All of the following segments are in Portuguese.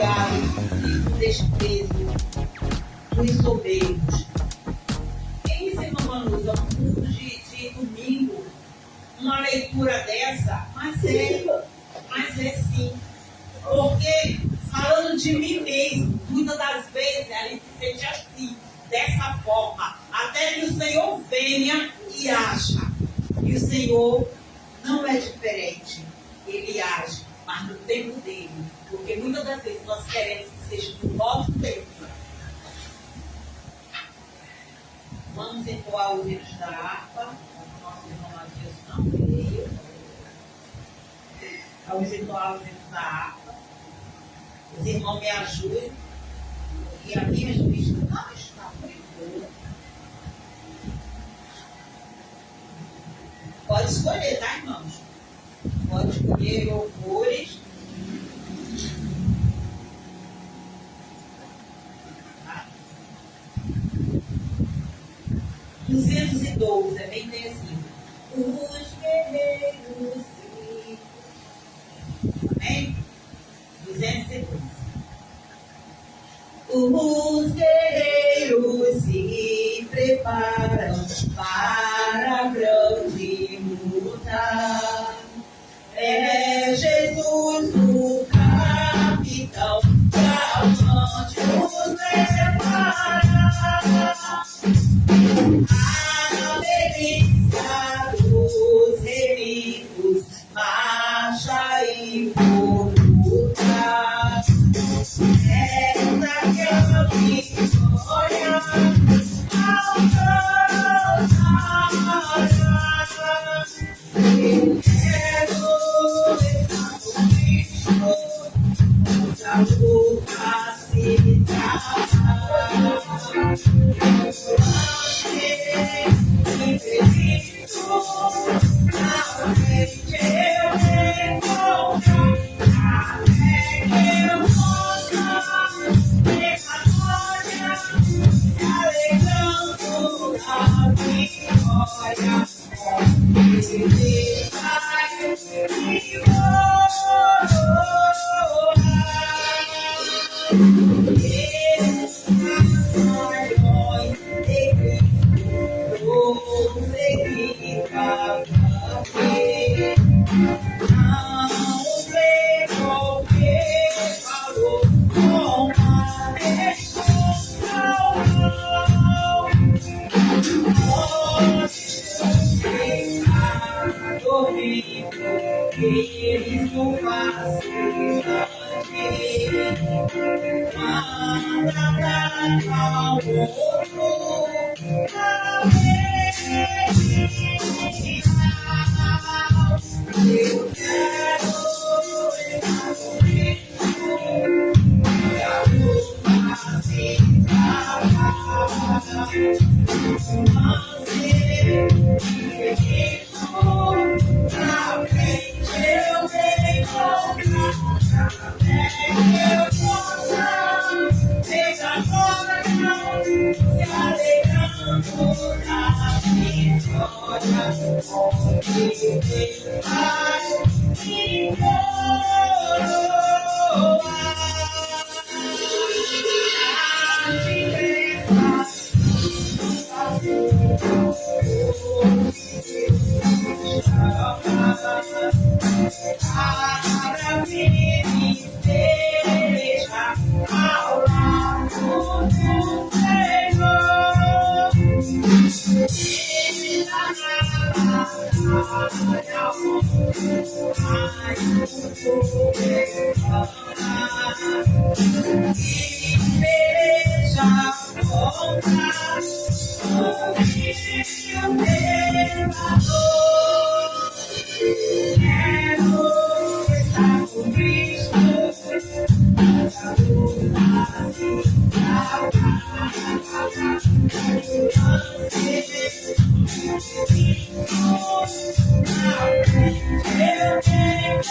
orgulhosos e do desprezo dos soberbos. Quem disse, irmão Manuza, um culto de domingo, uma leitura dessa? Mas é sim. Porque, falando de mim mesmo, muitas das vezes a gente se sente assim, dessa forma, até que o Senhor venha e acha. E o Senhor não é diferente. Ele age, mas no tempo dele. Porque muitas das vezes nós queremos que seja no nosso tempo. Vamos entoar os hinos da harpa. O nosso irmão Matias não veio. Vamos entoar os hinos da harpa. Os irmãos me ajudem. E a minha juíza não está muito. Pode escolher, tá, irmãos? Pode escolher louvores. Tá? 212, é bem assim. Os guerreiros se... Amém? 212. Os guerreiros se preparam para a grande luta. É Jesus o capitão, calmante nos prepara. A delícia dos remidos, marcha e por lutar. Esta que é a vitória, eu quero estar com Cristo, a luta se trava. Na frente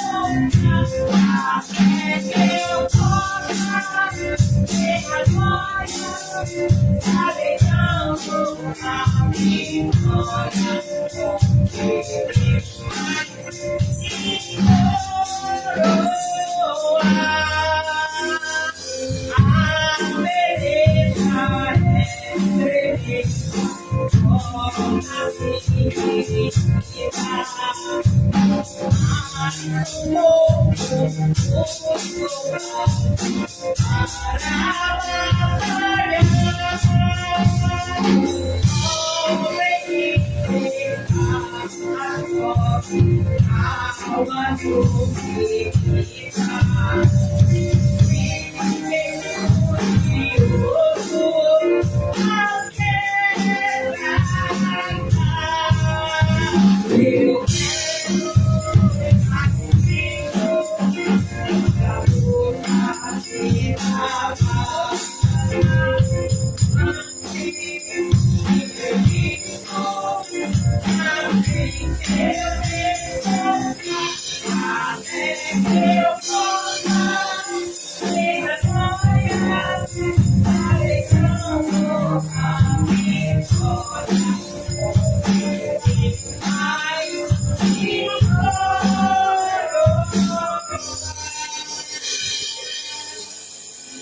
eu encontro, até que eu possa ver a glória, alegrando a vitória. Ele vai me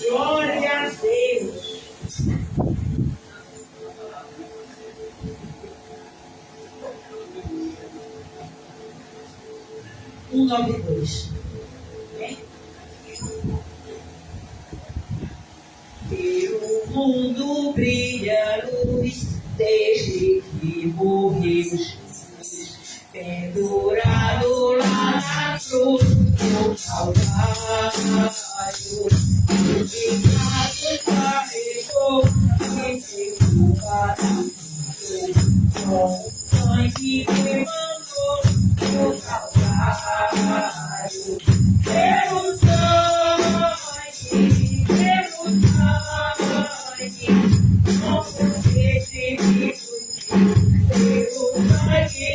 Glória a Deus. 192. Pelo mundo brilha luz desde que morreu Jesus, pendurado lá na cruz do Calvário. O pecado carregou e veio para com o sangue que mandou do Calvário. Pelo sangue, somos redimidos. Pelo sangue,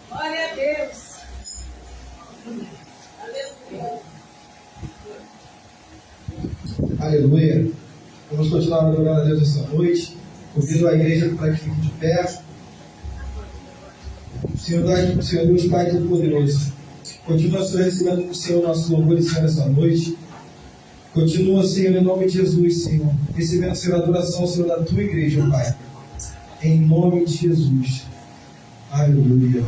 glória a Deus. Aleluia. Vamos continuar adorando a Deus essa noite. Convido a igreja para que fique de pé. Senhor Deus Pai Todo-Poderoso, continua, Senhor, recebendo do Senhor nosso louvor e Senhor essa noite. Continua, Senhor, em nome de Jesus, Senhor, recebendo, Senhor, a adoração, Senhor, da tua igreja, Pai. Em nome de Jesus. Aleluia.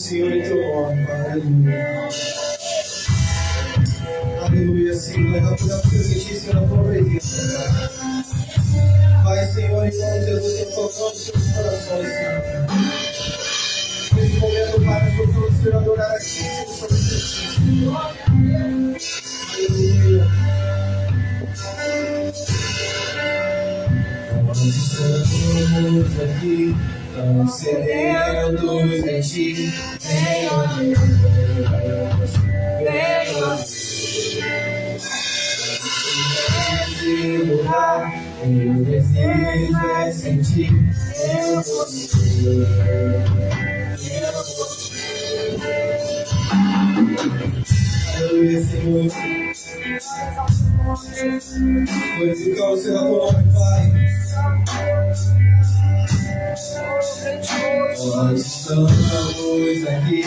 Senhor, em teu nome, Pai. Aleluia. Aleluia, Senhor. Leva por a presentíssima na tua presença. Pai, Senhor, em nome de Jesus, eu toco os seus corações, Senhor. Nesse momento, Pai, nós possamos, Senhor, adorar aqui, Senhor, sobre Senhor. Aleluia. Nós estamos aqui, tão sedentos em ti. Venha, Deus, venha, nesse lugar, meu desejo é sentir teu poder. Aleluia, Senhor. Glorificamos, Senhor, a tua nome, Pai. Nós estamos aqui,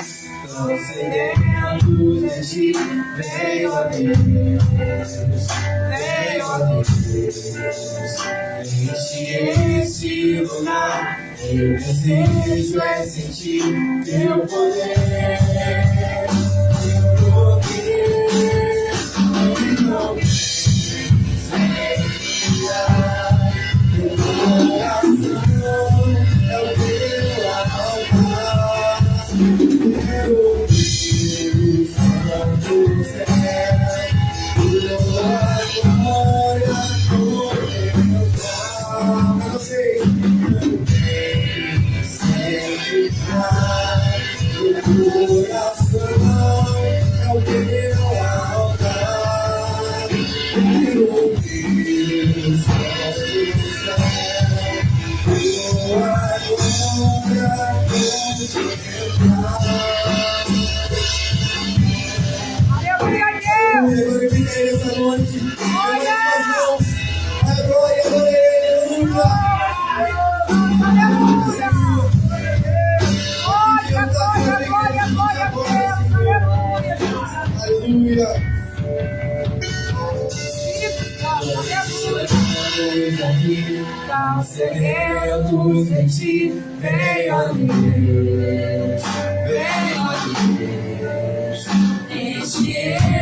tão sedentos em ti. Venha, Deus, venha, Deus. Enche esse lugar, meu desejo é sentir teu poder. Teu poder, então, glorifiquei essa noite. Tão sedentos em ti, venha Deus, venha Deus. Enche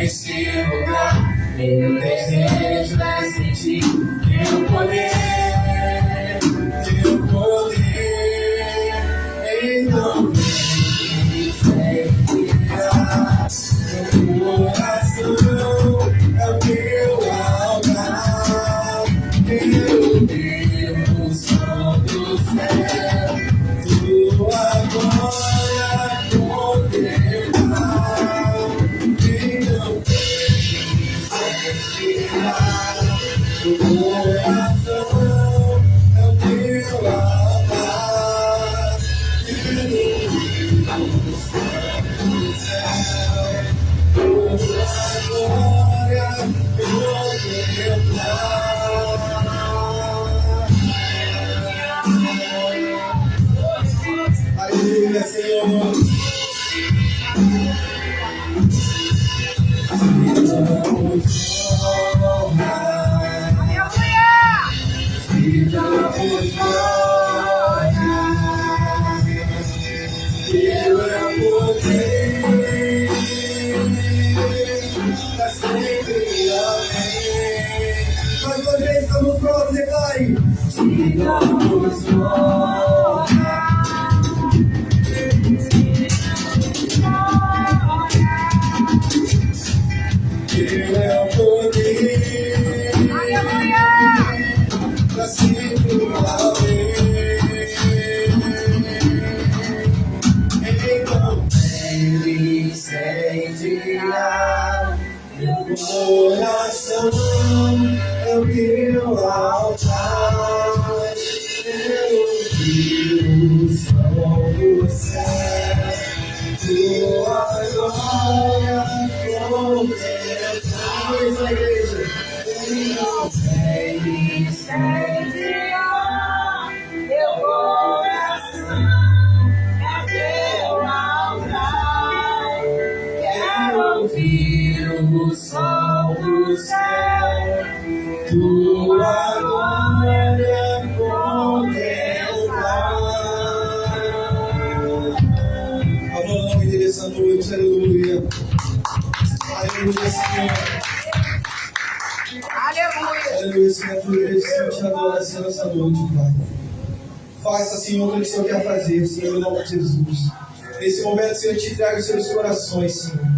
esse lugar, meu desejo é sentir teu poder, teu poder. Então vem, sentirá meu coração, é o teu altar. Meu Deus, Senhor do céu, tua glória contemplar. Então sentirá o coração, é o teu altar. Meu Deus, Senhor do céu, tua glória contemplar. Aleluia, Senhor. Mais uma vez estamos prontos, declare. Te damos glória. Teu é o poder. Aleluia. Pra sempre valer. Então ele sentirá. Meu coração é o teu altar. Eu o som do céu, tua glória contemplar. Vamos na igreja. Não sei incendiar teu coração, é teu altar. Quero ouvir o som do céu, tua glória contemplar. aleluia. Aleluia, Senhor. Aleluia. Aleluia, Senhor. A tua igreja, Senhor, te adora, Senhor, nessa noite, Pai. Faça, Senhor, o que o Senhor quer fazer, Senhor, em nome de Jesus. Nesse momento, Senhor, eu te entrego os seus corações, Senhor.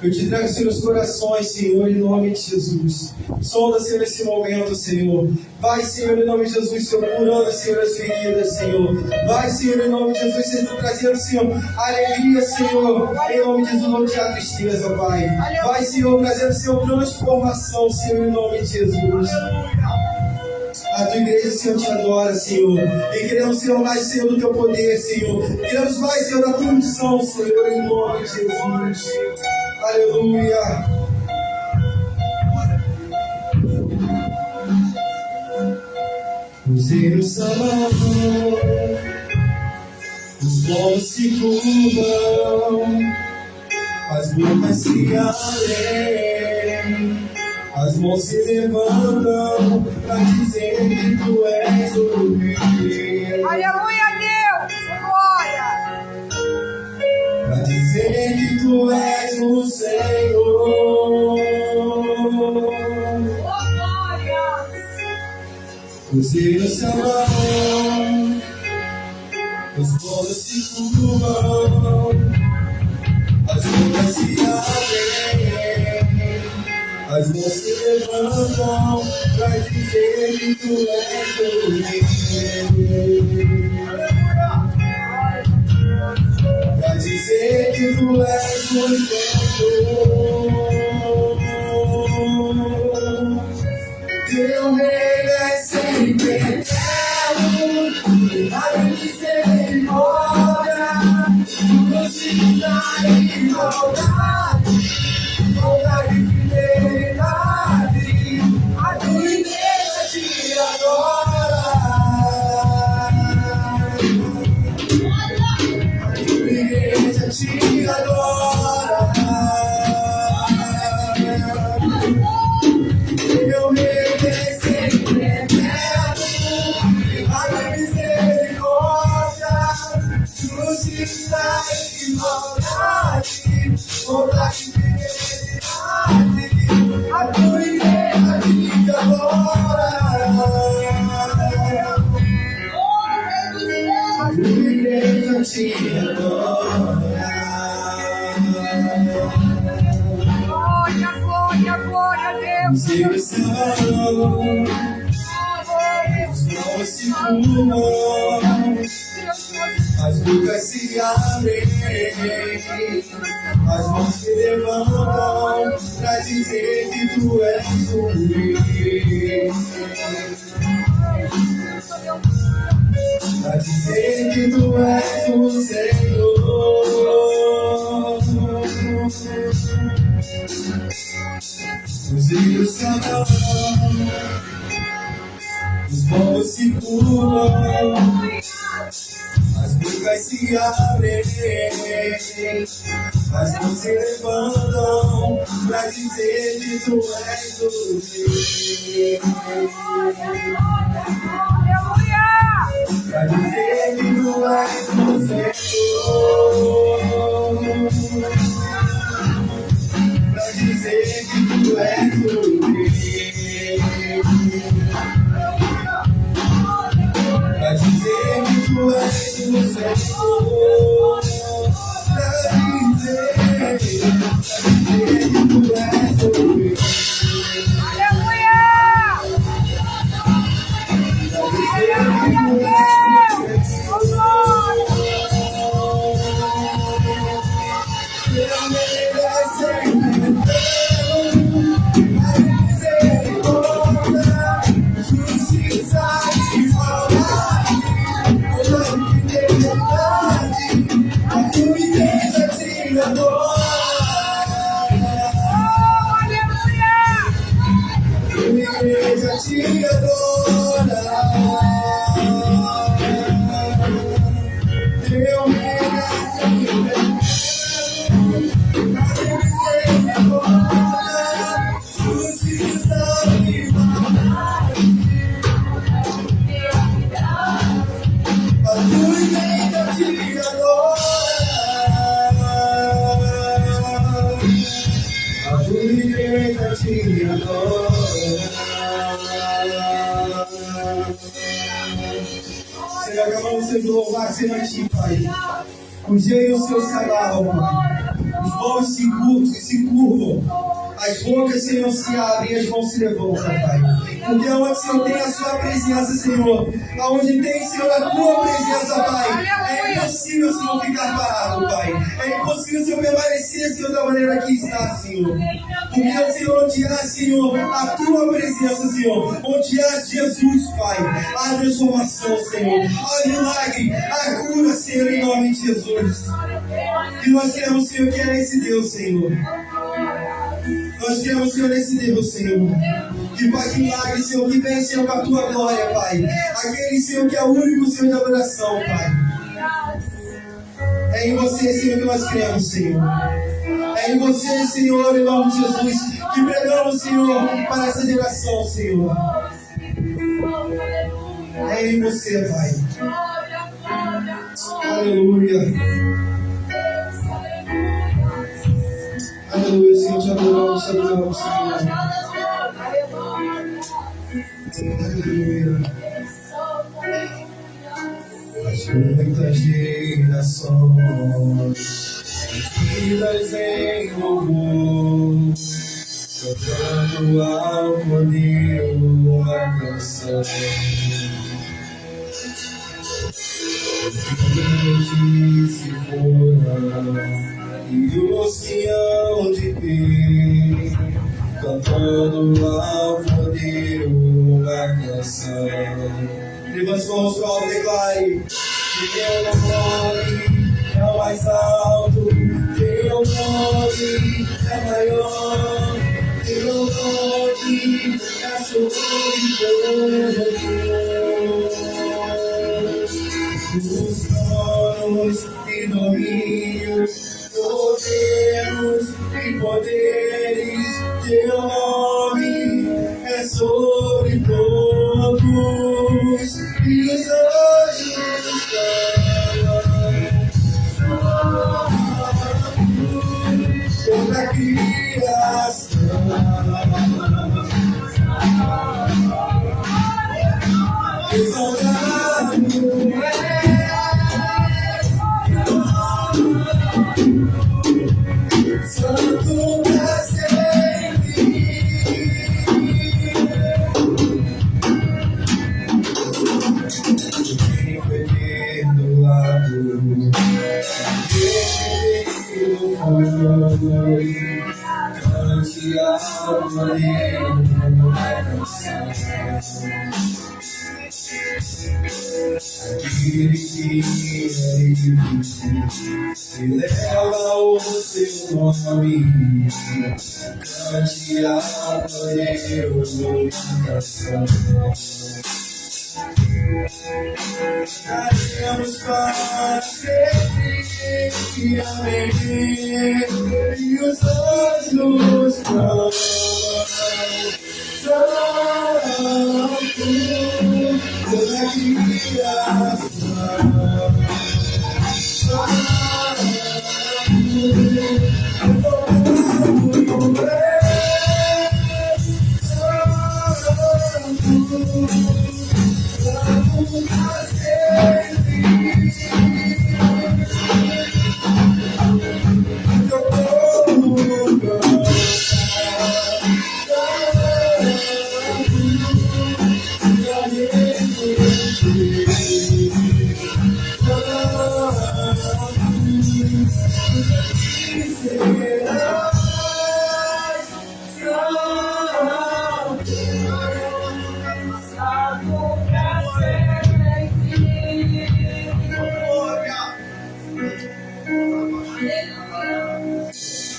Eu te entrego os seus corações, Senhor, em nome de Jesus. Sonda, Senhor, nesse momento, Senhor. Vai, Senhor, em nome de Jesus, Senhor, curando, Senhor, as feridas, Senhor. Vai, Senhor, em nome de Jesus, Senhor, trazendo, Senhor, alegria, Senhor. Em nome de Jesus, não te há tristeza, Pai. Vai, Senhor, trazendo, Senhor, transformação, Senhor, em nome de Jesus. A tua igreja, Senhor, te adora, Senhor. E queremos, Senhor, mais, Senhor, do teu poder, Senhor. Queremos mais, Senhor, da tua unção, Senhor, em nome de Jesus. Aleluia. Cruzeiro Salvador, os povos se curvam, as bocas se abrem, as mãos se levantam para dizer que tu és o Rei. Aleluia, Deus. Glória. Para dizer que tu és o Senhor. Glória. Cruzeiro Salvador, os povos se curvam, as bocas se abrem, as mãos se levantam para dizer que tu és o Rei. Para dizer que tu és o Senhor. Teu reino é sempre eterno, a misericórdia, justiça e igualdade, bondade e fidelidade, a tua igreja te adora. A tua igreja te adora. Teu reino é sempre eterno, a misericórdia, justiça e igualdade, bondade e fidelidade, a tua igreja te adora. A tua igreja te adora. Glória, glória, glória, Deus. Cruzeiro Salvador, os povos se curvam, as bocas se abrem, as mãos se levantam para dizer que tu és o Rei. Para dizer que tu és o Senhor. Cruzeiro Salvador, os povos se curvam, as bocas se abrem, as mãos se levantam para dizer que tu és o Rei. Aleluia. Para dizer que tu és o Senhor. Para dizer que tu és o Rei. Para dizer que tu és o Senhor. Para dizer que tu és o Rei. Aleluia. Aleluia, Deus. Glória. Teu reino é sempre eterno, a misericórdia, justiça e igualdade, bondade e fidelidade, a tua igreja te adora. Aleluia. A tua igreja te adora. Teu reino é sempre eterno, a misericórdia, Senhor, acabamos de louvar, Senhor, a Ti, Pai. O dia e o Senhor se agarram, Pai. Os povos se curvam. As bocas, Senhor, se abrem e as mãos se levantam, Pai. Porque onde, Senhor, tem a Sua presença, Senhor, aonde tem, Senhor, a Tua presença, Pai, é impossível, Senhor, ficar parado, Pai. É impossível, Senhor, permanecer, Senhor, da maneira que está, Senhor. Porque, Senhor, onde há, Senhor, a Tua presença, Senhor, onde há Jesus, Pai, há transformação, Senhor, há milagre, há cura, Senhor, em nome de Jesus. E nós queremos, Senhor, que é esse Deus, Senhor. Nós queremos, Senhor, esse Deus, Senhor, que faz milagre, Senhor, que vem, Senhor, com a Tua glória, Pai. Aquele, Senhor, que é o único, Senhor, de adoração, Pai. É em Você, Senhor, que nós cremos, Senhor. É em Você, Senhor, em nome de Jesus, que pregamos, Senhor, para essa geração, Senhor. É em Você, Pai. Aleluia. Aleluia, Senhor, te adoramos, Senhor. Aleluia. As muitas gerações, vidas em louvor, cantando ao Cordeiro uma canção. Os se foram e os que hão de vir, cantando ao Cordeiro uma canção. Levante as mãos para o alto e declare: Teu nome é o mais alto, Teu nome é maior, Teu nome é sobre todo. Os tronos e domínios, governos e poderes, Teu nome é sobre todos, e os anjos cantam toda a criação. Exaltado Santo pra sempre. Quem foi perdoado, quem foi, cante ao Cordeiro uma canção. Aquele que é livre e leva o Seu nome, cante ao Cordeiro uma canção. Daremos para sempre, amém, e os anjos clamam, Santo, toda a criação.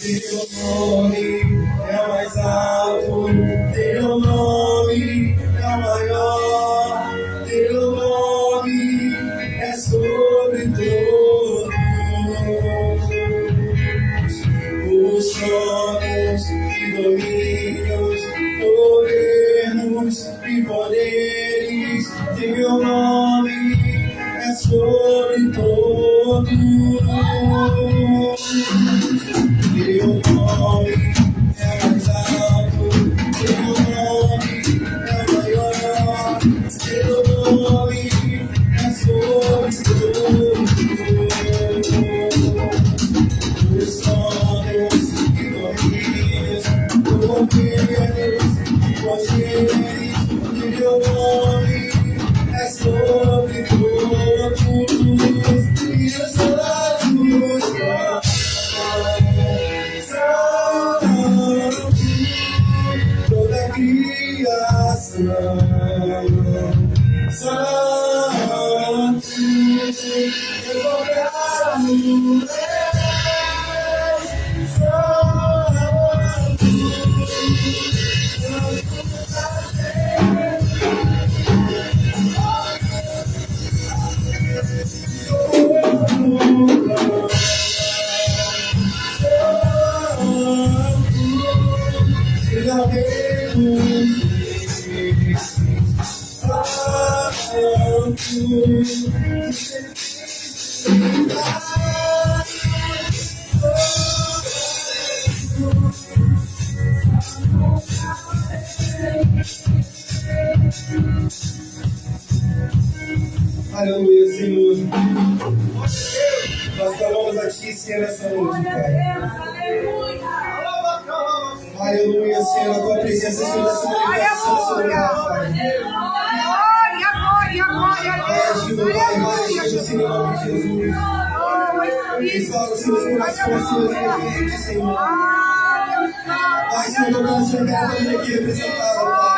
Teu nome é o mais alto, Teu nome é o maior, Teu nome é sobre todos. Os tronos e domínios, governos e poderes, Teu nome é sobre todos. Teu nome é mais alto, Teu aquele que meu nome é sobre todos e os anjos cantam, toda a criação santo, revogado Aleluia, Senhor. Nós clamamos a Ti, Senhor, nessa noite, Pai. Aleluia, Senhor, a Tua presença, Senhor, está se manifestando sobre nós, Pai. Vai agindo, Pai, vai agindo, Senhor, em nome de Jesus. Exalta, Senhor, os corações, Senhor, reverentes, Senhor. Vai, Senhor, tocando, Senhor, cada família aqui representada, Pai.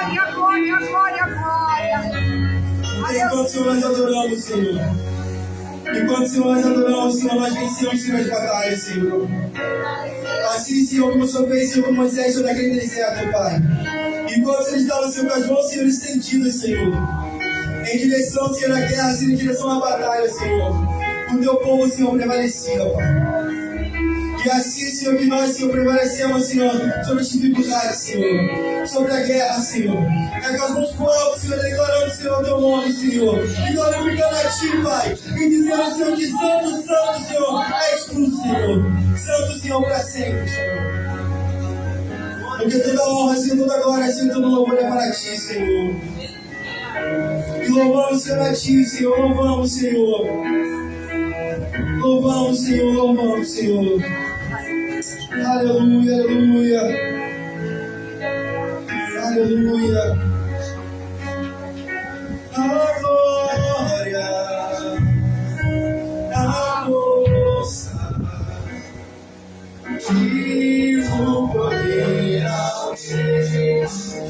Enquanto, Senhor, nós adoramos, Senhor. Enquanto, Senhor, nós adoramos, Senhor, nós vencemos, Senhor, as batalhas, Senhor. Assim, Senhor, como o Senhor fez, Senhor, com Moisés, Senhor, naquele deserto, Pai. Enquanto Ele estava, Senhor, com as mãos, Senhor, estendidas, Senhor. Em direção, Senhor, à guerra, Senhor, em direção à batalha, Senhor. O Teu povo, Senhor, prevalecia, Pai. E assim, Senhor, que nós, Senhor, prevalecemos, Senhor, sobre as dificuldades, Senhor, sobre a guerra, Senhor. É com as mãos pro alto, Senhor, declarando, Senhor, o Teu nome, Senhor. E glorificando a Ti, Pai. E dizendo, Senhor, que santo, santo, Senhor, és Tu, Senhor. Santo, Senhor, para sempre, Senhor. Porque toda honra, Senhor, toda glória, Senhor, todo louvor é para Ti, Senhor. E louvamos, Senhor, a Ti, Senhor. Louvamos, Senhor. Louvamos, Senhor. Louvamos, Senhor. Aleluia, aleluia. Aleluia. A glória, a força e o poder ao Jesus.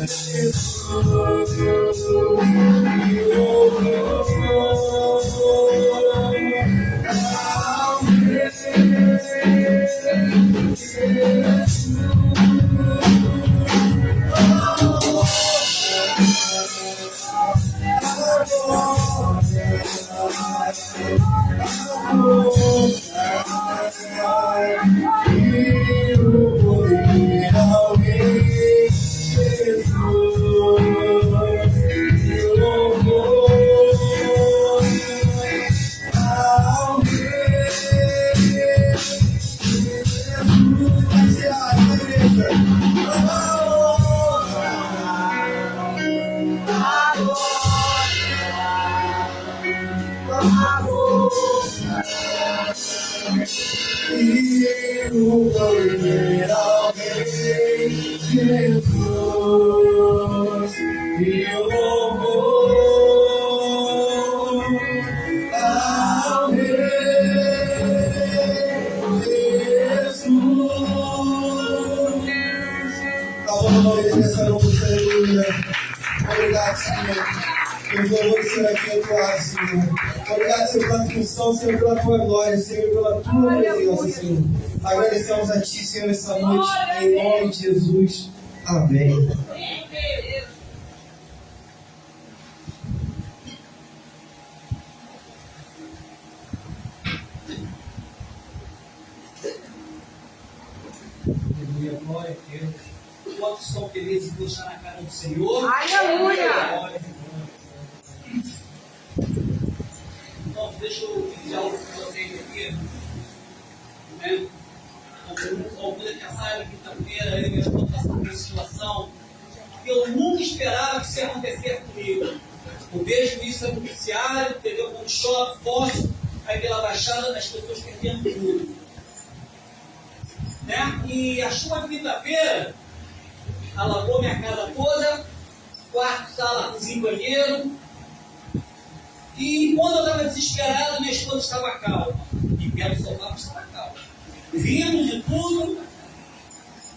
Obrigado, Senhor. Pelos louvores, Senhor, aqui atuar, Senhor. Obrigado, Senhor, pela função, Senhor, pela Tua glória, Senhor, pela Tua presença, Senhor. Agradecemos a Ti, Senhor, essa noite, em nome de Jesus. Amém. Aleluia, glória a Deus. Quantos estão felizes em deixar na cara do Senhor? Aleluia! Então, deixa eu pedir algo para vocês aqui. Né? Alguns que saem quinta-feira, eu e minha esposa passando por essa situação que eu nunca esperava que isso ia acontecer comigo. Eu vejo isso no noticiário, entendeu? Quando chove forte, aí pela baixada as pessoas perdendo tudo. Né? E a chuva de quinta-feira alagou minha casa toda, quarto, sala, cozinha, banheiro. E quando eu estava desesperado, minha esposa estava calma. E pelo sofá estava calma. Rindo de tudo.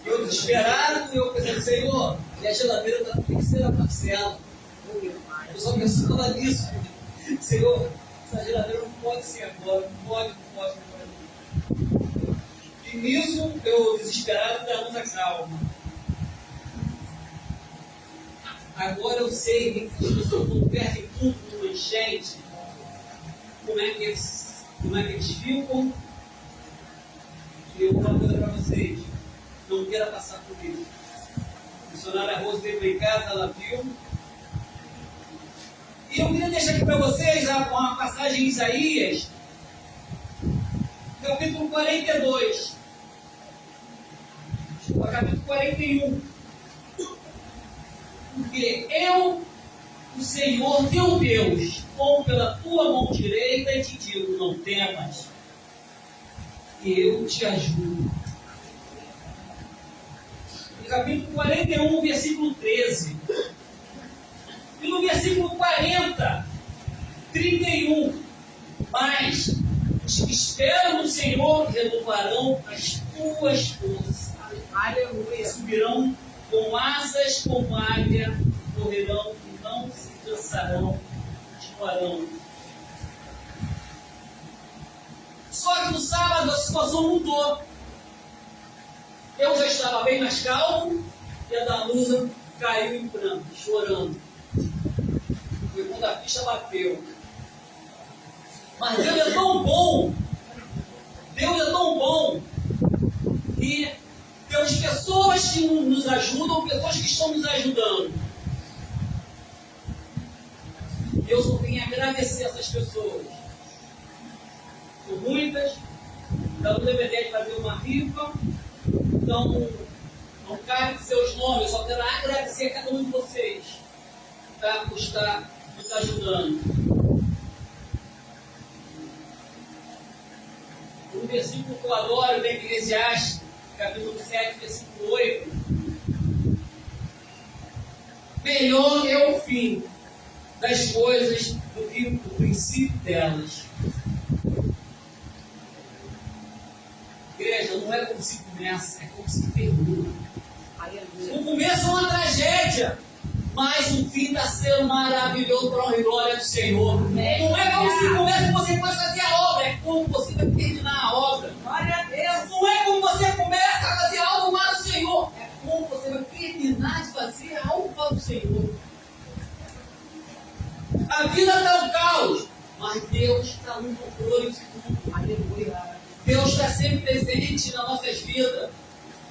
Eu desesperado, eu pensei, Senhor, minha geladeira está na terceira parcela. Eu só pensava nisso. Senhor, essa geladeira não pode ser agora, não pode. E nisso, eu desesperado, dando a calma. Agora eu sei que as pessoas não perdem tudo numa enchente. Como é que eles ficam? E eu vou falar uma coisa para vocês. Não queira passar por isso. A missionária Rose veio em casa, ela viu. E eu queria deixar aqui para vocês uma passagem em Isaías, capítulo 42, capítulo 41. Porque eu, o Senhor, teu Deus, tomo pela tua mão direita e te digo, não temas, eu te ajudo. No capítulo 41, versículo 13. E no versículo 40, 31, mas os que esperam no Senhor renovarão as tuas forças. Aleluia. Subirão com asas como águia, correrão e não se cansarão, escoarão. Só que no sábado a situação mudou. Eu já estava bem mais calmo e a Danusa caiu em pranto, chorando. Foi quando a ficha bateu. Mas Deus é tão bom. Deus é tão bom. E temos pessoas que nos ajudam, pessoas que estão nos ajudando. Eu só tenho a agradecer a essas pessoas. Por muitas, dando DVD de fazer uma rifa. Então, não cabe dizer os nomes, eu só quero agradecer a cada um de vocês por estar nos ajudando. O versículo que eu adoro, da Eclesiastes, capítulo 7, versículo 8. Melhor é o fim das coisas do que o princípio delas. Igreja, não é como se começa, é como se termina. O começo é uma tragédia, mas o fim está sendo maravilhoso para a honra e glória do Senhor. Não é como se começa, você pode fazer a obra, é como você vai terminar a obra. Glória a Deus. Não é como você começa a fazer algo para o Senhor, é como você vai terminar de fazer algo para o Senhor. A vida está um caos, mas Deus está no controle de tudo. Aleluia. Deus está sempre presente nas nossas vidas.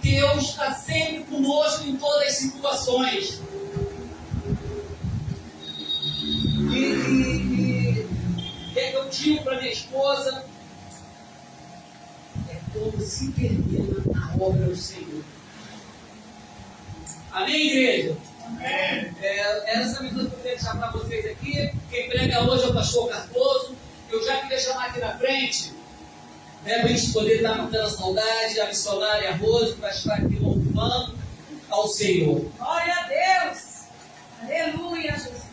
Deus está sempre conosco em todas as situações. E o que eu digo para minha esposa? É como se termina a obra do Senhor. Amém, igreja? Amém. Essa mensagem que eu queria deixar para vocês aqui. Quem prega hoje é o pastor Cardoso. Eu já queria chamar aqui na frente, para a gente poder estar matando a saudade, a missionária Rose, para estar aqui louvando ao Senhor. Glória a Deus. Aleluia, Jesus.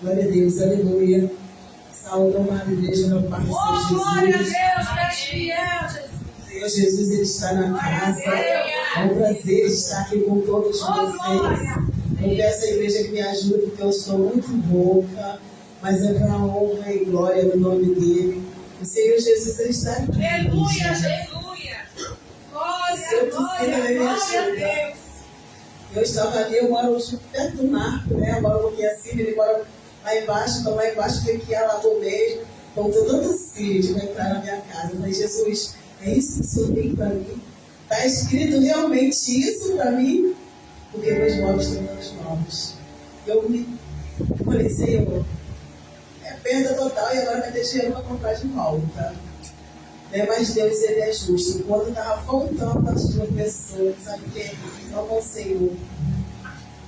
Glória a Deus, aleluia. Saúde, amada igreja, meu Pai, Oh, Senhor glória a Jesus. Deus, tu és fiel, Jesus. Senhor Jesus, Ele está na casa. É um prazer estar aqui com todos vocês. Eu peço à igreja que me ajude, porque eu estou muito rouca, mas é para a honra e glória do nome dEle. O Senhor Jesus, Ele está aqui. Aleluia, Jesus. Glória, glória, glória a Deus. Eu estava ali, eu moro perto do Marco, né? Eu moro um pouquinho acima, ele mora lá embaixo, então lá embaixo foi que ela alagou mesmo. Então, estou dando sede para entrar na minha casa. Eu falei, Jesus, é isso que o Senhor tem para mim? Está escrito realmente isso para mim? Porque meus móveis estão todos novos. Eu falei, Senhor, é perda total e agora vai ter dinheiro para comprar de volta. Mas Deus, Ele é justo. Enquanto estava faltando as duas pessoas, sabe o que? Então, com o Senhor.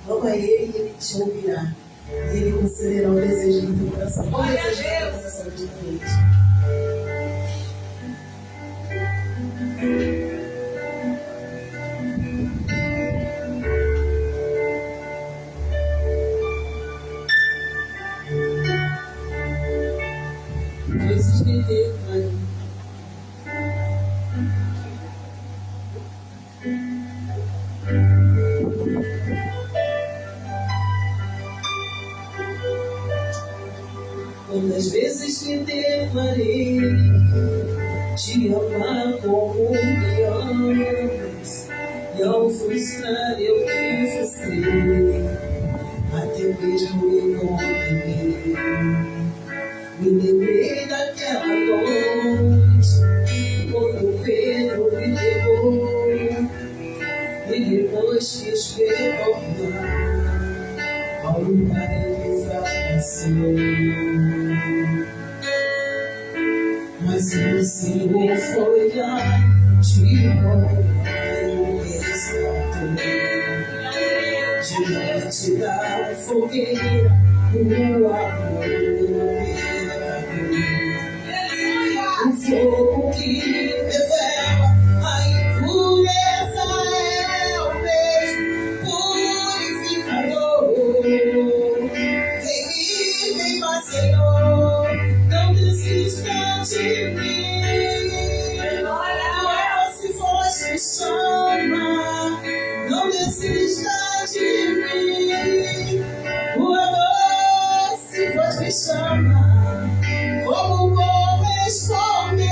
Clama Ele e Ele te ouvirá. E Ele concederá o desejo do teu coração. Qual é o desejo do teu coração nesta noite? Coisas que declarei. Quantas vezes que declarei te amar como me amas, e ao frustrar eu me frustrei, até mesmo me condenei. Me lembrei daquela noite, quando Pedro me levou, e depois quis retornar ao lugar em que fracassou. Mas o Senhor foi lá, tirou e resgatou. Diante da fogueira, o amor o fogo que revela a impureza é o mesmo purificador. Vem, mas Senhor, não desista de mim. Olha, se fosse me chama, não desista de mim. O amor, se fosse me chama, como corresponder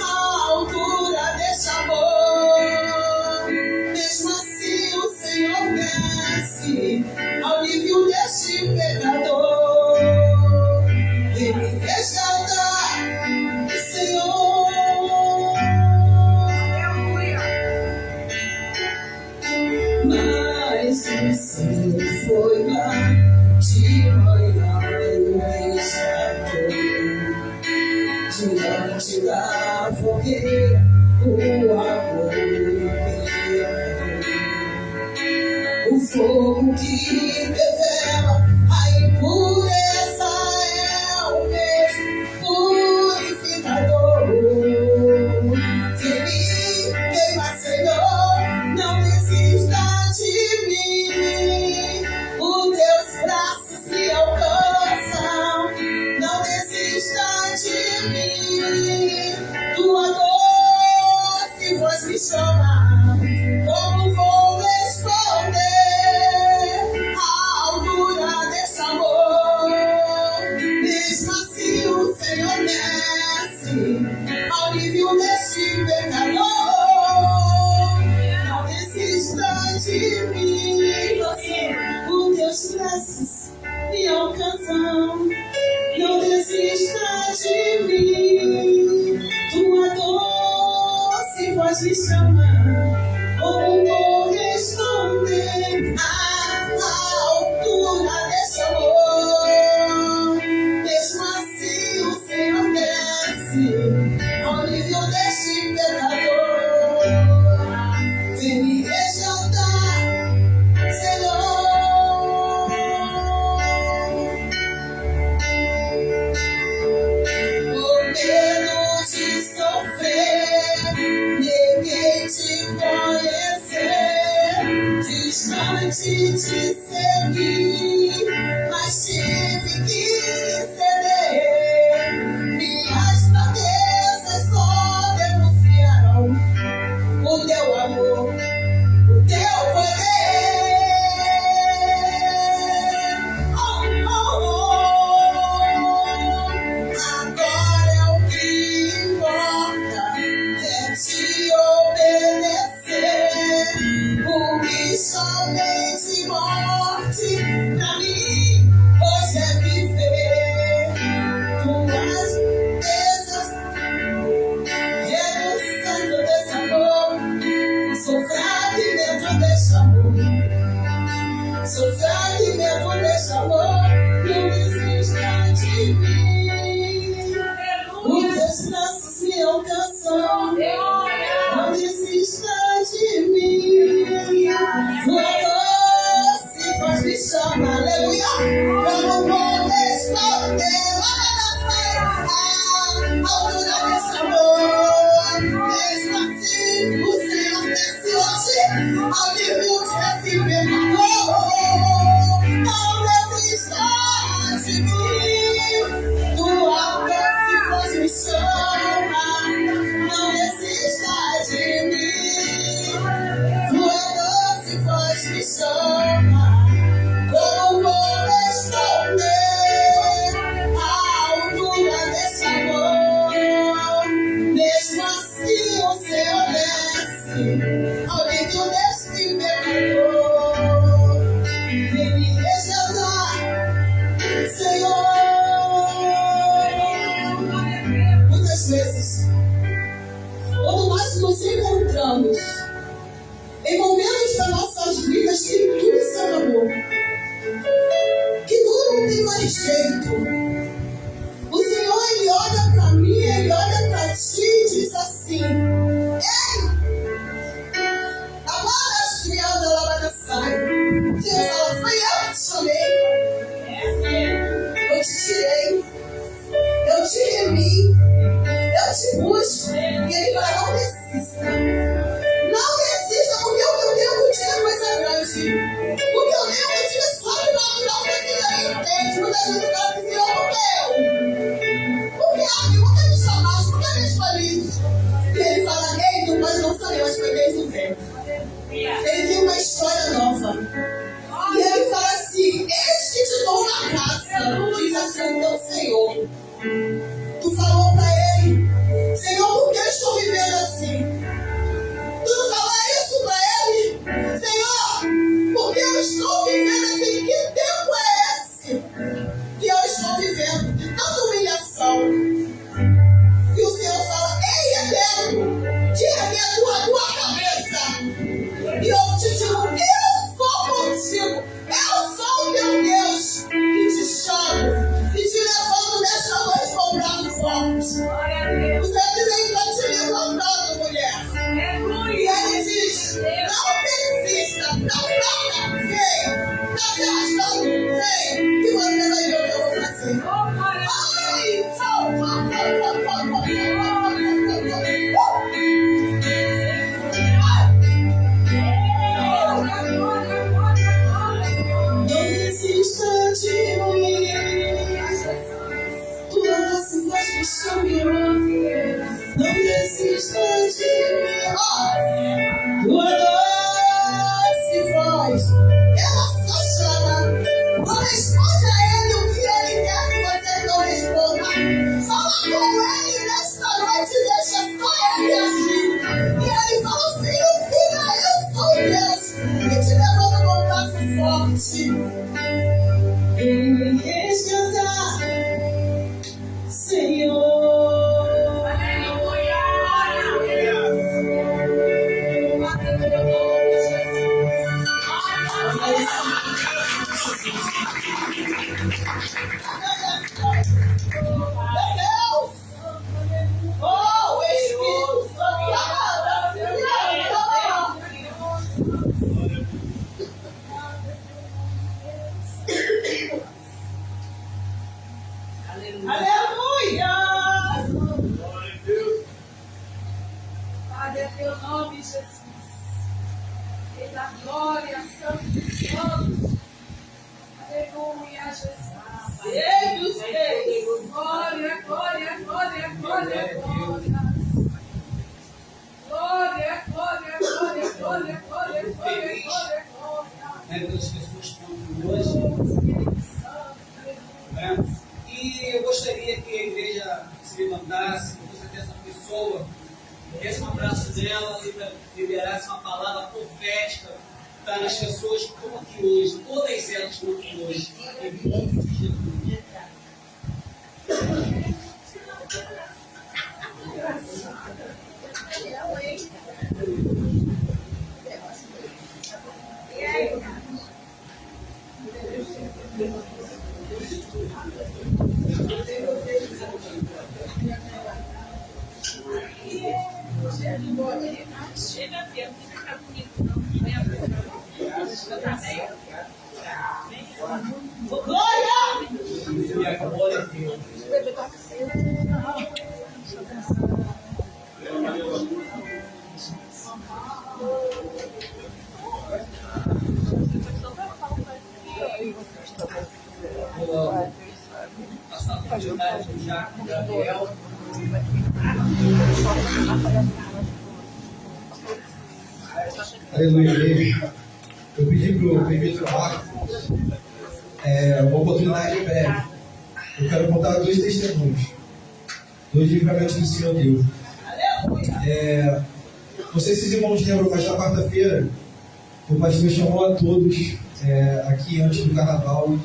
à altura deste amor. Mesmo assim o Senhor desce ao nível deste pecador. Vem me resgatar, Senhor. Mas o Senhor foi lá, de manhã e diante da fogueira, o amor o fogo que revela a impureza é o mesmo purificador. Queima, Senhor, não desista de mim. Os teus braços me alcançam, não desista de mim. Tua doce voz me chama, como vou responder à altura desse amor? Mesmo assim o Senhor desce ao nível deste pecador. Não desista de mim, os teus braços me alcançam, não desista de mim. Tua doce voz me chama, como corresponder à altura desse amor? Mesmo assim o Senhor desce ao nível deste pecador. Vem me resgatar, Senhor. Por medo de sofrer, neguei te conhecer, distante te seguir, mas tive que ceder. Minhas fraquezas só denunciaram o teu amor, o teu poder. Agora é o que importa, é te obedecer. O que somente morte Alguém viu desse pecador, vem me resgatar, Senhor. Muitas vezes, quando nós nos encontramos em momentos das nossas vidas que tudo se acabou, que tudo não tem mais jeito, o Senhor, Ele olha para mim, Ele olha para ti e diz assim: ei, agora as criadas lá vai dançar. Deus fala: foi eu que te chamei, eu te tirei, eu te remi, eu te busco. E Ele fala: não desista, não desista, porque o que eu tenho contigo é coisa grande, o que eu tenho contigo é sobrenatural, que você não entende. Muita gente fala assim: Senhor, por que eu? Por que abre? Por que me chamaste? Por que me escolhiste? E Ele fala: ei, tu pode não saber, mas foi desde o tempo. Ele tem uma história nova. E Ele fala assim: eis que te dou uma graça, diz assim o teu Senhor. Tu falou para Ele: Senhor, por que eu estou vivendo assim? Tu não fala isso para Ele? Senhor, por que eu estou vivendo assim? Que tempo é esse que eu estou vivendo? Tanta humilhação. E o Senhor fala: ei, eterno, tira-me a tua cabeça. E eu te digo: eu sou contigo. Eu sou o teu Deus que te chamo e te levanto nesta noite com o braço forte. O Senhor está te levantando, mulher. E Ele diz: não desista, não vem, não se arrastando, vem, que você vai ver o que eu vou fazer. Ai, não desista de mim, tua voz me chamou. Não desista de mim, tua doce voz, ela só chama. Não responde a Ele o que Ele quer que você não responda. Fala com Ele nesta noite, deixa só Ele agir. E Ele fala: filho, filha, eu sou Deus que te levanta com o braço forte. Vem me resgatar, Senhor. Aleluia. Deus! Oh, o Espírito Santo! Aleluia! Padre, é teu nome, Jesus. Rei da glória, santo dos santos. Aleluia, Jesus. Ei, os reis! Glória, glória, glória, glória, glória. Glória, glória, glória, glória, glória, glória, glória, glória. Pelas pessoas que estão aqui hoje. Né? E eu gostaria que a igreja se levantasse, que você tem essa pessoa, desse um abraço dela e liberasse uma palavra profética para as pessoas que estão aqui hoje, todas elas que estão aqui hoje, em nome de Jesus. Glória! E a glória de Deus. Vou passar a oportunidade do Jaco Gabriel. Aleluia. Eu pedi para o presbítero Marcos uma oportunidade breve. Eu quero contar 2 testemunhos. 2 livramentos do Senhor Deus. Não sei se os irmãos lembram, mas na quarta-feira o pastor chamou a todos aqui antes do carnaval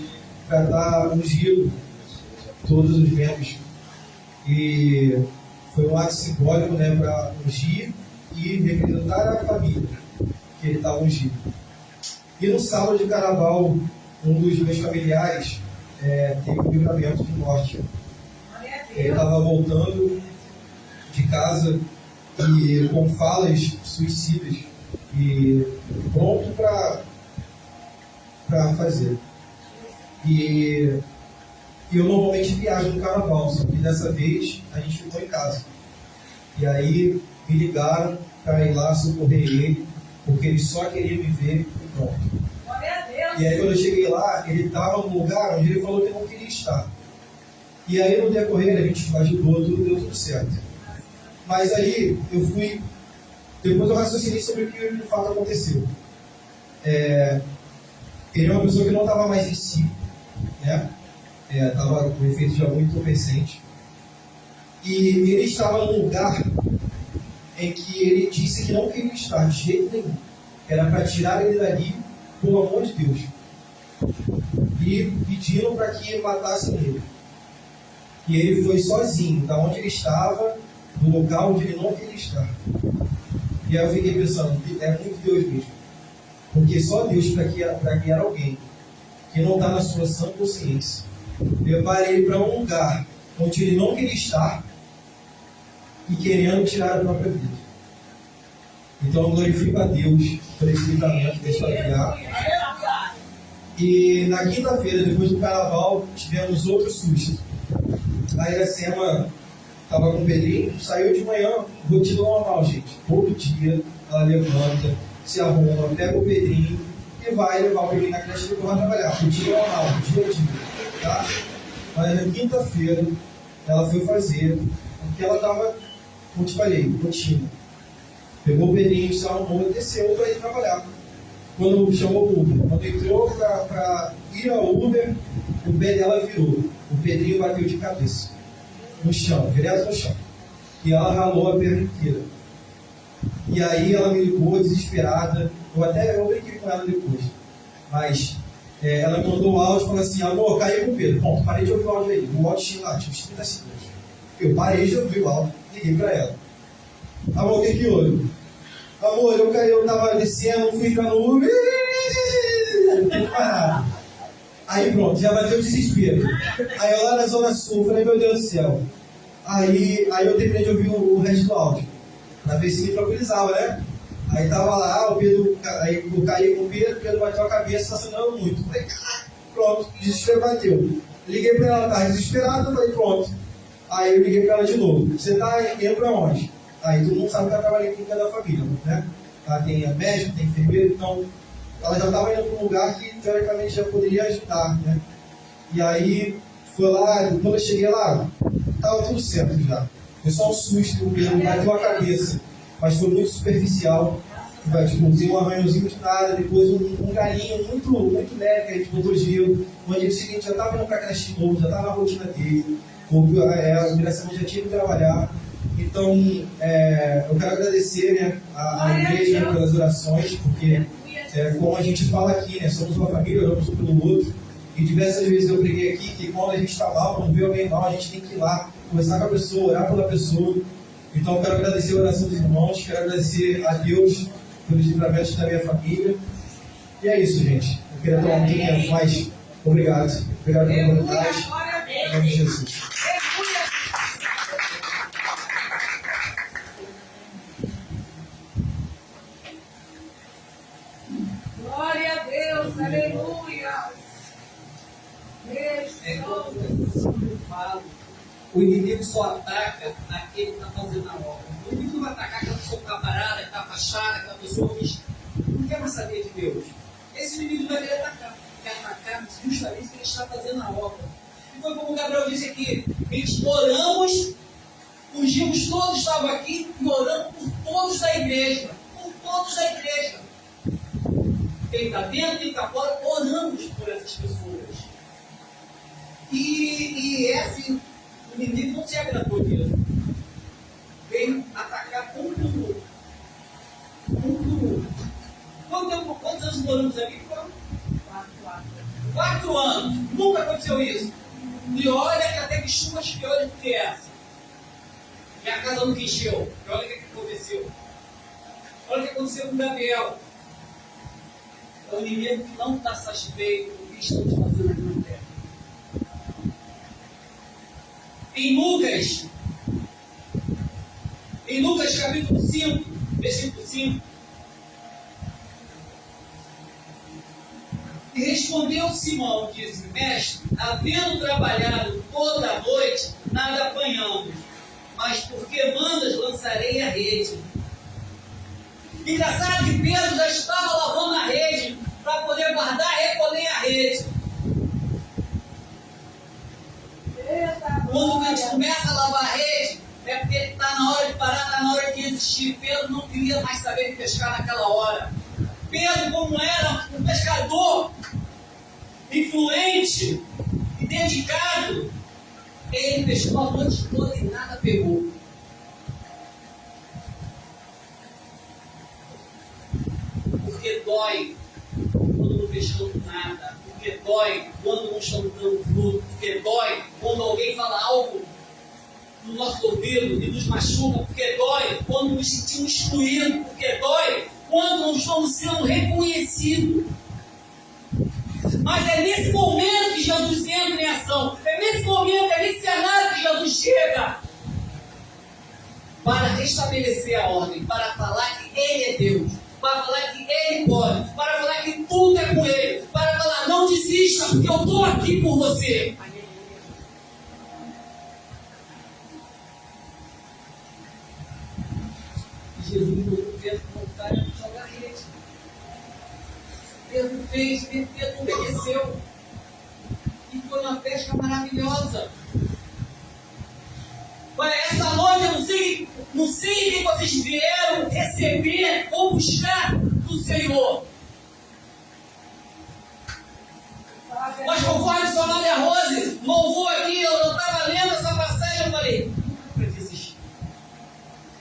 para dar um giro todos os membros. E foi um ato simbólico, né, para ungir e representar a família que ele estava ungindo. E no sábado de carnaval, um dos meus familiares teve um livramento de morte. Ele estava voltando de casa e com falas suicidas e pronto para fazer. E eu normalmente viajo no carnaval, só que dessa vez a gente ficou em casa. E aí me ligaram para ir lá socorrer ele, porque ele só queria me ver e pronto. E aí quando eu cheguei lá, ele estava num lugar onde ele falou que não queria estar. E aí no decorrer a gente ajudou, deu tudo certo. Mas aí eu fui, depois eu raciocinei sobre o que de fato aconteceu. Ele é uma pessoa que não estava mais em si, né? Estava com efeito já muito entorpecente. E ele estava num lugar em que ele disse que não queria estar de jeito nenhum. Era para tirar ele dali, pelo amor de Deus. E pediram para que matassem ele. E ele foi sozinho, da onde ele estava, do local onde ele não queria estar. E aí eu fiquei pensando, é muito Deus mesmo. Porque só Deus para guiar alguém que não está na sua sã consciência, levar ele para um lugar onde ele não queria estar e querendo tirar a própria vida. Então eu glorifico a Deus por esse livramento desse familiar. E na quinta-feira, depois do carnaval, tivemos outro susto. A Iracema estava com o Pedrinho, saiu de manhã, rotina normal, gente. Todo dia ela levanta, se arruma, pega o Pedrinho e vai levar o Pedrinho na creche e vai trabalhar. Rotina normal, dia a dia, tá? Mas na quinta-feira ela foi fazer o que ela estava, como te falei, rotina. Pegou o Pedrinho, se arrumou e desceu para ir trabalhar. Quando chamou o Uber, quando entrou para ir ao Uber, o pé dela virou. O Pedrinho bateu de cabeça no chão, direto no chão. E ela ralou a perna inteira. E aí ela me ligou desesperada. Eu brinquei com ela depois. Mas ela me mandou o áudio e falou assim: amor, caiu com o Pedro. Bom, parei de ouvir o áudio aí. O áudio tinha lá, tipo, 30 segundos. Eu parei de ouvir o áudio, liguei para ela. Amor, o que houve? Amor, eu tava descendo, fui entrar no Uber. Aí pronto, já bateu o desespero. Aí eu lá na Zona Sul, falei, meu Deus do céu. Aí eu terminei de ouvir o resto do áudio, pra ver se me tranquilizava, né? Aí tava lá, o Pedro, aí eu caí com o Pedro bateu a cabeça, estacionando muito. Falei, pronto, o desespero bateu. Liguei pra ela, tava desesperada, falei, pronto. Aí eu liguei pra ela de novo. Você tá indo pra onde? Aí todo mundo sabe que ela trabalha aqui com da família, né? Ela tem a médica, tem enfermeiro, então ela já estava indo para um lugar que teoricamente já poderia ajudar, né? E aí foi lá, quando eu cheguei lá, estava tudo certo já. Foi só um susto, o Pedro bateu a cabeça, mas foi muito superficial. Tipo, tem um arranhãozinho de nada, depois um galinho muito leve, que a gente botou gelo. No dia seguinte já estava indo para a creche de novo, já estava na rotina dele. A Iracema já tinha que trabalhar. Então, eu quero agradecer, né, a igreja, né, pelas orações, porque, como a gente fala aqui, né, somos uma família, oramos um pelo outro, e diversas vezes eu preguei aqui que quando a gente está mal, quando vê alguém mal, a gente tem que ir lá, conversar com a pessoa, orar pela pessoa. Então, eu quero agradecer a oração dos irmãos, quero agradecer a Deus pelos livramentos da minha família. E é isso, gente. Eu queria tomar um tempo, mas obrigado. Obrigado pela oportunidade. Em nome de Jesus. Glória a Deus, aleluia. Deus, Eu falo, o inimigo só ataca aquele que está fazendo a obra. O inimigo não vai atacar aquela pessoa que está parada, que está afastada, aquela pessoa que não quer mais saber de Deus. Esse inimigo vai querer atacar. Quer atacar justamente quem está fazendo a obra. E foi como o Gabriel disse aqui: oramos, ungimos todos, estavam aqui, e oramos por todos da igreja. Por todos da igreja. Quem está dentro, quem está fora, oramos por essas pessoas. E esse o inimigo não se agradou disso. Veio atacar um por outro. nós moramos aqui? Foram 4 anos. Nunca aconteceu isso. E olha que até que chuvas piores do que essa. E a casa nunca encheu. E olha o que aconteceu. Olha o que aconteceu com Gabriel. É o inimigo que não está satisfeito com o que estamos fazendo aqui na terra. Em Lucas capítulo 5, versículo 5. E respondeu Simão, disse: Mestre, havendo trabalhado toda a noite, nada apanhamos, mas porque mandas, lançarei a rede. Engraçado que Pedro já estava lavando a rede para poder guardar e recolher a rede. Quando a gente começa a lavar a rede, é porque está na hora de parar, está na hora de existir. Pedro não queria mais saber de pescar naquela hora. Pedro, como era um pescador influente e dedicado, ele pescou a noite toda e nada pegou. Porque dói quando não pescamos nada. Porque dói quando não estamos dando fruto. Porque dói quando alguém fala algo no nosso ouvido e nos machuca. Porque dói quando nos sentimos excluídos. Porque dói quando não estamos sendo reconhecidos. Mas é nesse momento que Jesus entra em ação. É nesse momento, é nesse cenário que Jesus chega para restabelecer a ordem, para falar que Ele é Deus, para falar que Ele pode, para falar que tudo é com Ele, para falar: não desista, porque eu estou aqui por você. Jesus mandou Pedro voltar e jogar a rede. Pedro fez, Pedro obedeceu. E foi uma pesca maravilhosa. Olha, essa noite eu não sei o que vocês vieram receber ou buscar do Senhor. Mas conforme o Sonal e a Rose louvou aqui, eu estava lendo essa passagem, eu falei: nunca para desistir.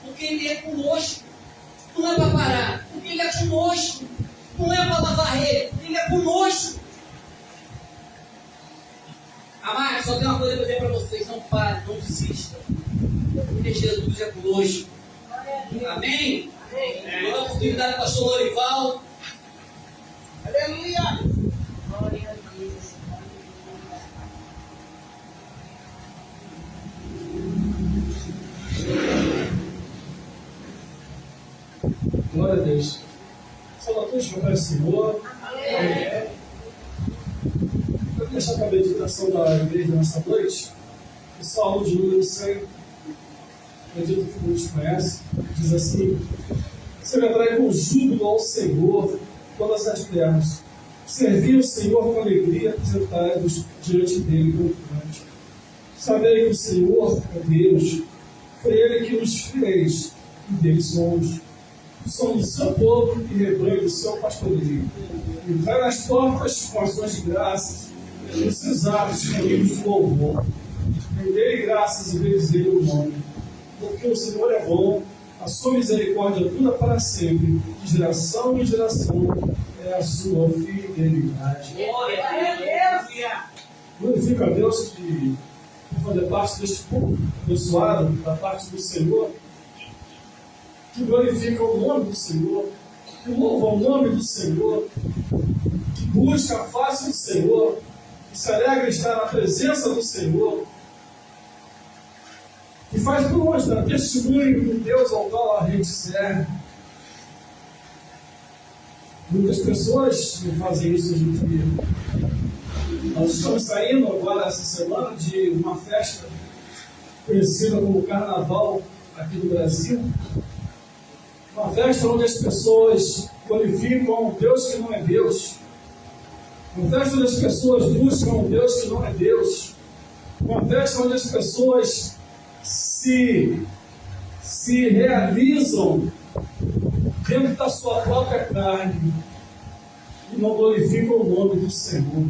Porque Ele é conosco. Não é para parar, porque Ele é conosco. Não é para lavar rede, Ele é conosco. Amado, só tem uma coisa para dizer para vocês: não parem, não desistam. Porque Jesus é conosco. Amém? Dou a oportunidade para o pastor Lorival. Aleluia! Glória a Deus. Glória a Deus. Salve para o Senhor. Amém. Eu vou deixar para a meditação da igreja nessa noite o Salmo de número 100. Acredito que muitos conhecem. Diz assim: celebrai com júbilo ao Senhor todas as terras. Servi o Senhor com alegria, apresentai-vos diante dele com cântico. Sabei que o Senhor é Deus, foi Ele que nos fez, e dele somos. Somos o seu povo e rebanho do seu pastoreio. Entrai nas portas com ações de graças, nos seus atos caminhos de louvor. Rendei graças e bendizei o nome, porque o Senhor é bom, a sua misericórdia dura para sempre, de geração em geração é a sua fidelidade. Glória a Deus. Glorifica a Deus que por fazer parte deste povo abençoado da parte do Senhor, que glorifica o nome do Senhor, que louva o nome do Senhor, que busca a face do Senhor, que se alegra em estar na presença do Senhor, que faz por onde dar testemunho do Deus ao qual a gente serve. Muitas pessoas não fazem isso hoje em dia. Nós estamos saindo agora essa semana de uma festa conhecida como Carnaval aqui no Brasil. Uma festa onde as pessoas glorificam um Deus que não é Deus. Uma festa onde as pessoas buscam um Deus que não é Deus. Uma festa onde as pessoas se realizam dentro da sua própria carne e não glorificam o nome do Senhor.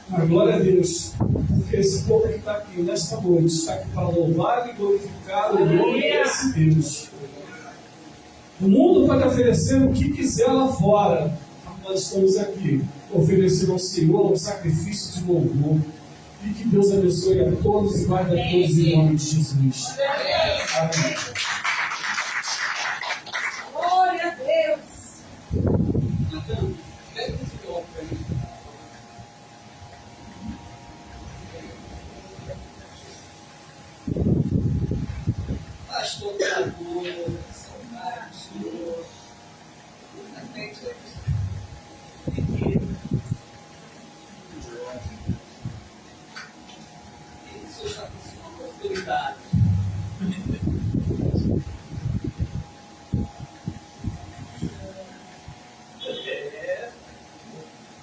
Mas glória a Deus, porque esse povo que está aqui nesta noite está aqui para louvar e glorificar o nome desse Deus. O mundo pode oferecer o que quiser lá fora. Nós estamos aqui oferecendo ao Senhor um sacrifício de louvor. E que Deus abençoe a todos e guarde a todos em nome de Jesus. Amém. Glória a Deus. Natan, pega esse bloco para mim. Pastor, saudade, Senhor. Isso está com uma prosperidade.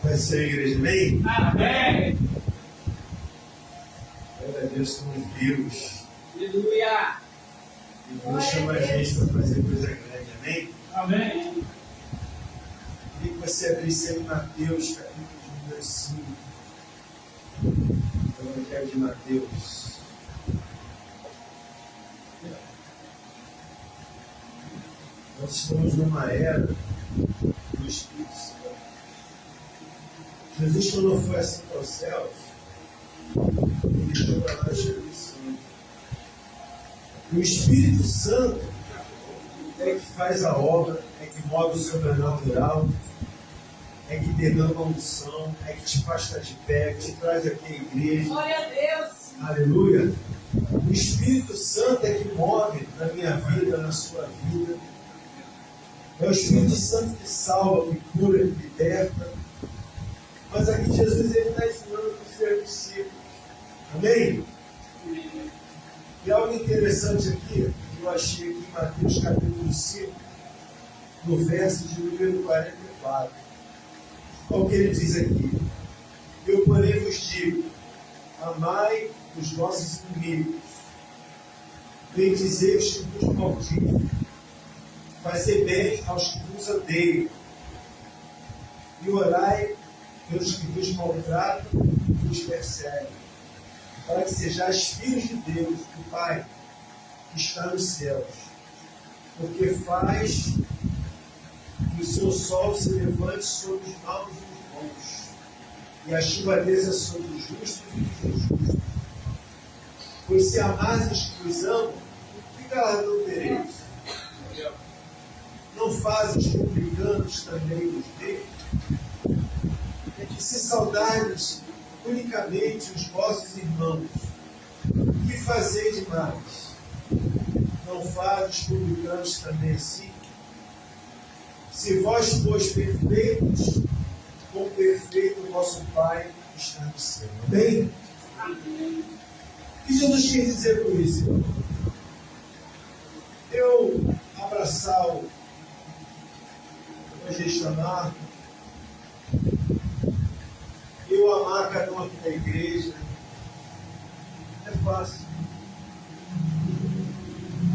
Vai ser a igreja, amém? Amém. Glória a Deus, somos vivos. Aleluia! E Deus chama a gente para fazer coisa grande, amém? Amém. Queria que você abrisse aí Mateus, capítulo de número 5. O Evangelho de Mateus. Nós estamos numa era do Espírito Santo. Jesus, quando foi assim para os céus, ele deixou para nós o Espírito Santo. E o Espírito Santo é que faz a obra, é que move o sobrenatural, é que derrama a unção, é que te faz estar de pé, que te traz aqui à igreja. Glória a Deus. Aleluia! O Espírito Santo é que move na minha vida, na sua vida. É o Espírito Santo que salva, que cura, que liberta. Mas aqui Jesus está ensinando para os seus discípulos. Amém? E algo interessante aqui, que eu achei aqui em Mateus capítulo 5, no verso de número 44. Olha o que ele diz aqui. Eu, porém, vos digo, amai os vossos inimigos, bendizei os que vos maldizem, fazei bem aos que vos odeiam, e orai pelos que vos maltratam e vos perseguem, para que sejais filhos de Deus, do Pai, que está nos céus, porque faz que o seu sol se levante sobre os maus e os bons, e a chuva desça sobre os justos e os injustos. Pois se amares os que os amam, que galardão tereis? Não fazes os publicanos também os deles? É que se saudardes unicamente os vossos irmãos, que fazeis demais? Não fazes os publicanos também assim? Se vós fois perfeitos, quão perfeito o vosso Pai está no céu. Amém? O que Jesus quer dizer com isso, irmão? Eu abraçar o evangelista Marco, eu amar cada um aqui da igreja, é fácil.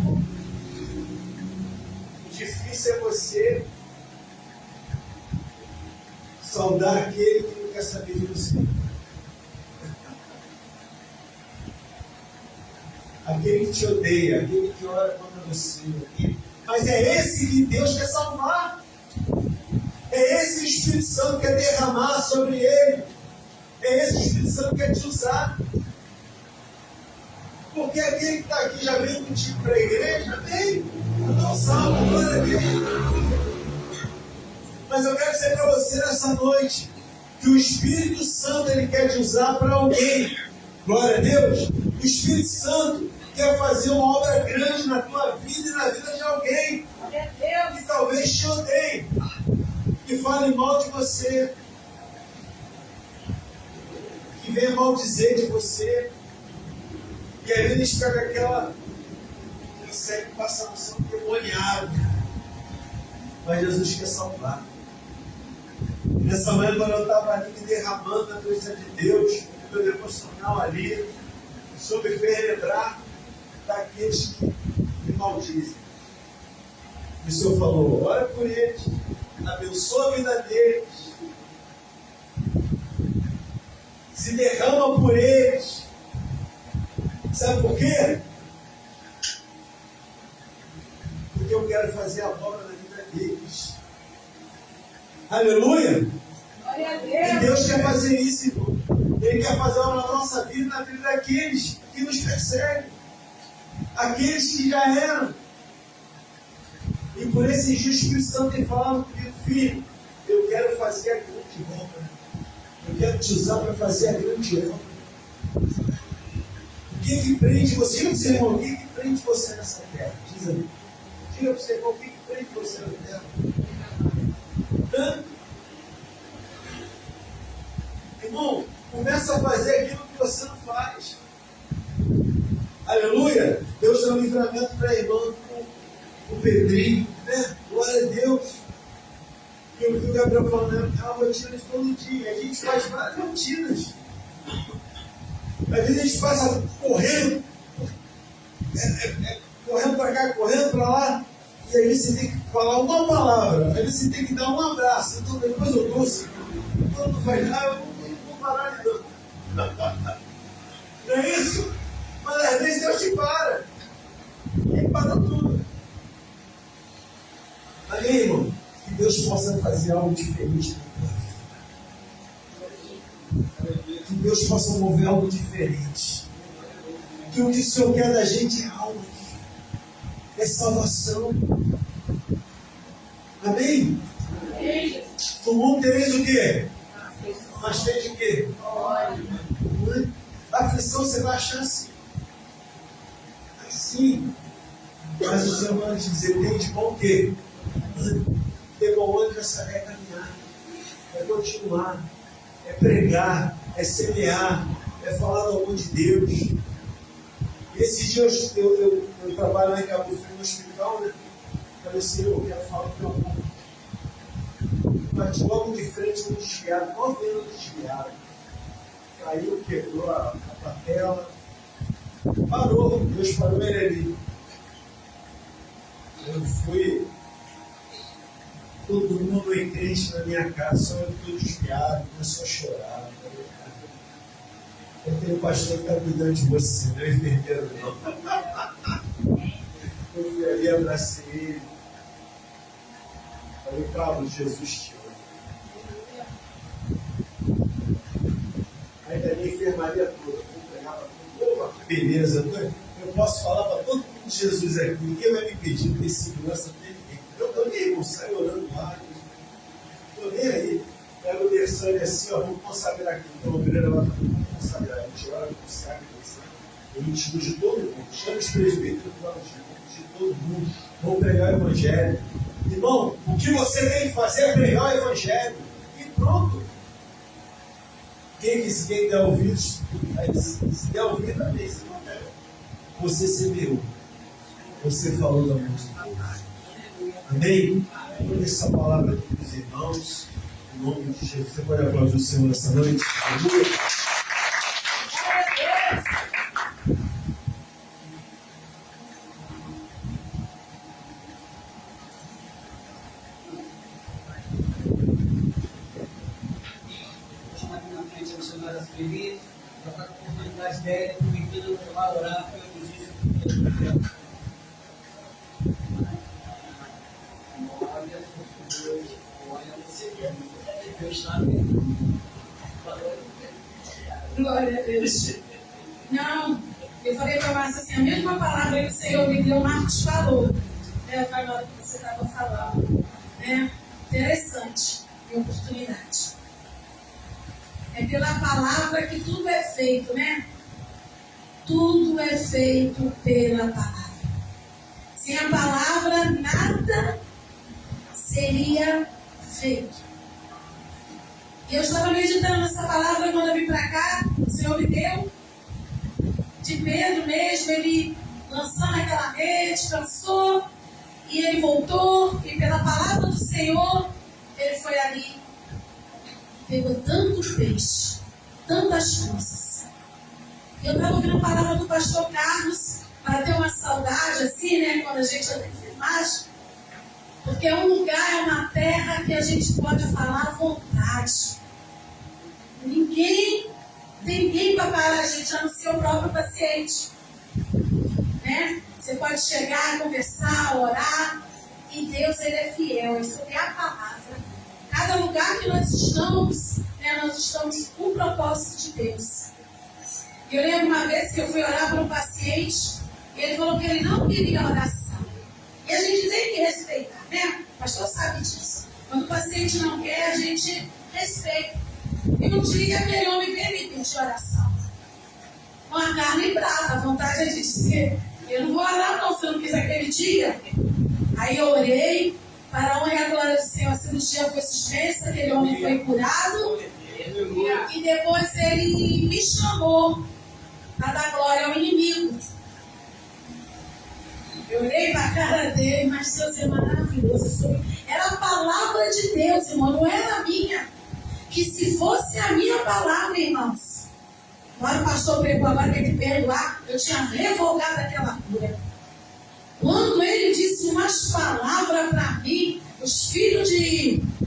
O difícil é você saudar aquele que não quer saber de você. Aquele que te odeia, aquele que ora contra você. Mas é esse que Deus quer salvar. É esse Espírito Santo que quer derramar sobre ele. É esse Espírito Santo que quer te usar. Porque aquele que está aqui já veio contigo para a igreja, vem. Não salva, glória a Deus. Mas eu quero dizer para você nessa noite que o Espírito Santo ele quer te usar para alguém. Glória a Deus. O Espírito Santo quer fazer uma obra grande na tua vida e na vida de alguém. Glória a Deus. Que talvez te odeie. Que fale mal de você. Que venha maldizer de você. E aí ele fica naquela série de passação demoniada. Mas Jesus quer salvar. Nessa manhã, quando eu estava ali me derramando a presença de Deus, no meu devocional ali, soube relembrar daqueles que me maldizem. E o Senhor falou: ora por eles, abençoa a vida deles, se derrama por eles. Sabe por quê? Porque eu quero fazer a obra da Aleluia! Glória a E Deus. Deus quer fazer isso, irmão. Ele quer fazer algo na nossa vida e na vida daqueles que nos perseguem. Aqueles que já eram. E por esses dias o Espírito Santo tem falado comigo, filho, eu quero fazer a grande obra. Eu quero te usar para fazer a grande obra. O que prende você? Diga para o seu irmão, o que prende você nessa terra? Diz aí. Diga para o seu irmão, o que prende você na terra? Hã? Irmão, começa a fazer aquilo que você não faz. Aleluia! Deus dá um livramento para a irmã com o Pedrinho, né? Glória a Deus! E eu vi o Gabriel falando, é uma rotina de todo dia. A gente faz várias rotinas. Às vezes a gente passa correndo, correndo para cá, correndo para lá, e aí você tem que falar uma palavra, aí você tem que dar um abraço. Então depois eu dou assim, quando vai lá, eu não vou parar de dar. Não é isso? Mas às vezes Deus te para. Ele para tudo. Amém, irmão? Que Deus possa fazer algo diferente na tua vida. Que Deus possa mover algo diferente. Que o que o Senhor quer da gente é algo. É salvação. Amém? Amém. No mundo tereis o quê? Mas tem o quê? A aflição você vai achar assim. Assim. Mas o Senhor vai te dizer, tem de bom o quê? Ter bom ânimo é caminhar. É continuar. É pregar. É semear. É falar do amor de Deus. Esses dias eu trabalho lá em Cabo Frio no hospital, né? Falei assim, eu quero falar do meu amor. Mas logo de frente um desviado, 9 anos desviado. Caiu, quebrou a patela. Parou, Deus parou ele ali. Eu fui, todo mundo em crente na minha casa, só eu estou desviado, começou a chorar. Eu tenho um pastor que está cuidando de você, não é enfermeiro não. Eu fui ali, abracei ele. Falei, Carlos, Jesus te ama. Aí da minha enfermaria toda, vou pregar para todo mundo. Beleza, eu posso falar para todo mundo de Jesus aqui, ninguém vai me pedir, não tem segurança, não tem ninguém. Eu estou nem aí, vou sair orando lá. Estou nem aí. Pega o terçame assim, ó, vamos consagrar aqui. Então, a obreira lá, vamos consagrar. A gente ora, consagra, a gente unge todo mundo. Chama os presbíteros do lado de todo mundo. Vamos pregar o Evangelho. Irmão, o que você tem que fazer é pregar o Evangelho. E pronto. Quem der ouvidos, se der ouvido, também. Se não der, você semeou. Você falou da música. Amém? Vou deixar essa palavra aqui para os irmãos. Em nome de Jesus. Você pode aplaudir o Senhor nessa noite? Aleluia. Vou chamar aqui na frente a missionária Sueli, para estar com a oportunidade dela, aproveitando para orar pelo registro. Olha, você Deus está vendo. Glória a Deus. Não, eu falei para a Márcia assim, a mesma palavra que o Senhor me deu, o Marcos falou. Né, na hora que você estava falando. Né? Interessante e oportunidade. É pela palavra que tudo é feito, né? Tudo é feito pela palavra. Sem a palavra, nada seria feito. E eu estava meditando nessa palavra quando eu vim para cá, o Senhor me deu. De Pedro mesmo, ele lançando aquela rede, cansou, e ele voltou, e pela palavra do Senhor, ele foi ali, pegou tanto peixe, tantas coisas. Eu estava ouvindo a palavra do pastor Carlos, para ter uma saudade assim, né, quando a gente anda em enfermagem, porque é um lugar, é uma terra que a gente pode falar à vontade. Ninguém para parar a gente, a não ser o próprio paciente. Né? Você pode chegar, conversar, orar, e Deus, ele é fiel, é sobre a palavra. Cada lugar que nós estamos com o propósito de Deus. Eu lembro uma vez que eu fui orar para um paciente e ele falou que ele não queria oração. E a gente tem que respeitar, né? O pastor sabe disso. Quando o paciente não quer, a gente respeita. E um dia aquele homem veio me pedir oração. Com a carne brava, a vontade é de dizer: eu não vou orar não, se eu não quis aquele dia. Aí eu orei, para a honra e a glória do Senhor, a cirurgia foi suspensa, aquele homem foi curado. E depois ele me chamou para dar glória ao inimigo. Eu olhei para a cara dele, mas Deus é maravilhoso. Era a palavra de Deus, irmão, não era a minha. Que se fosse a minha palavra, irmãos, agora o pastor pregou, agora tem que perdoar, eu tinha revogado aquela cura. Quando ele disse umas palavras para mim, os filhos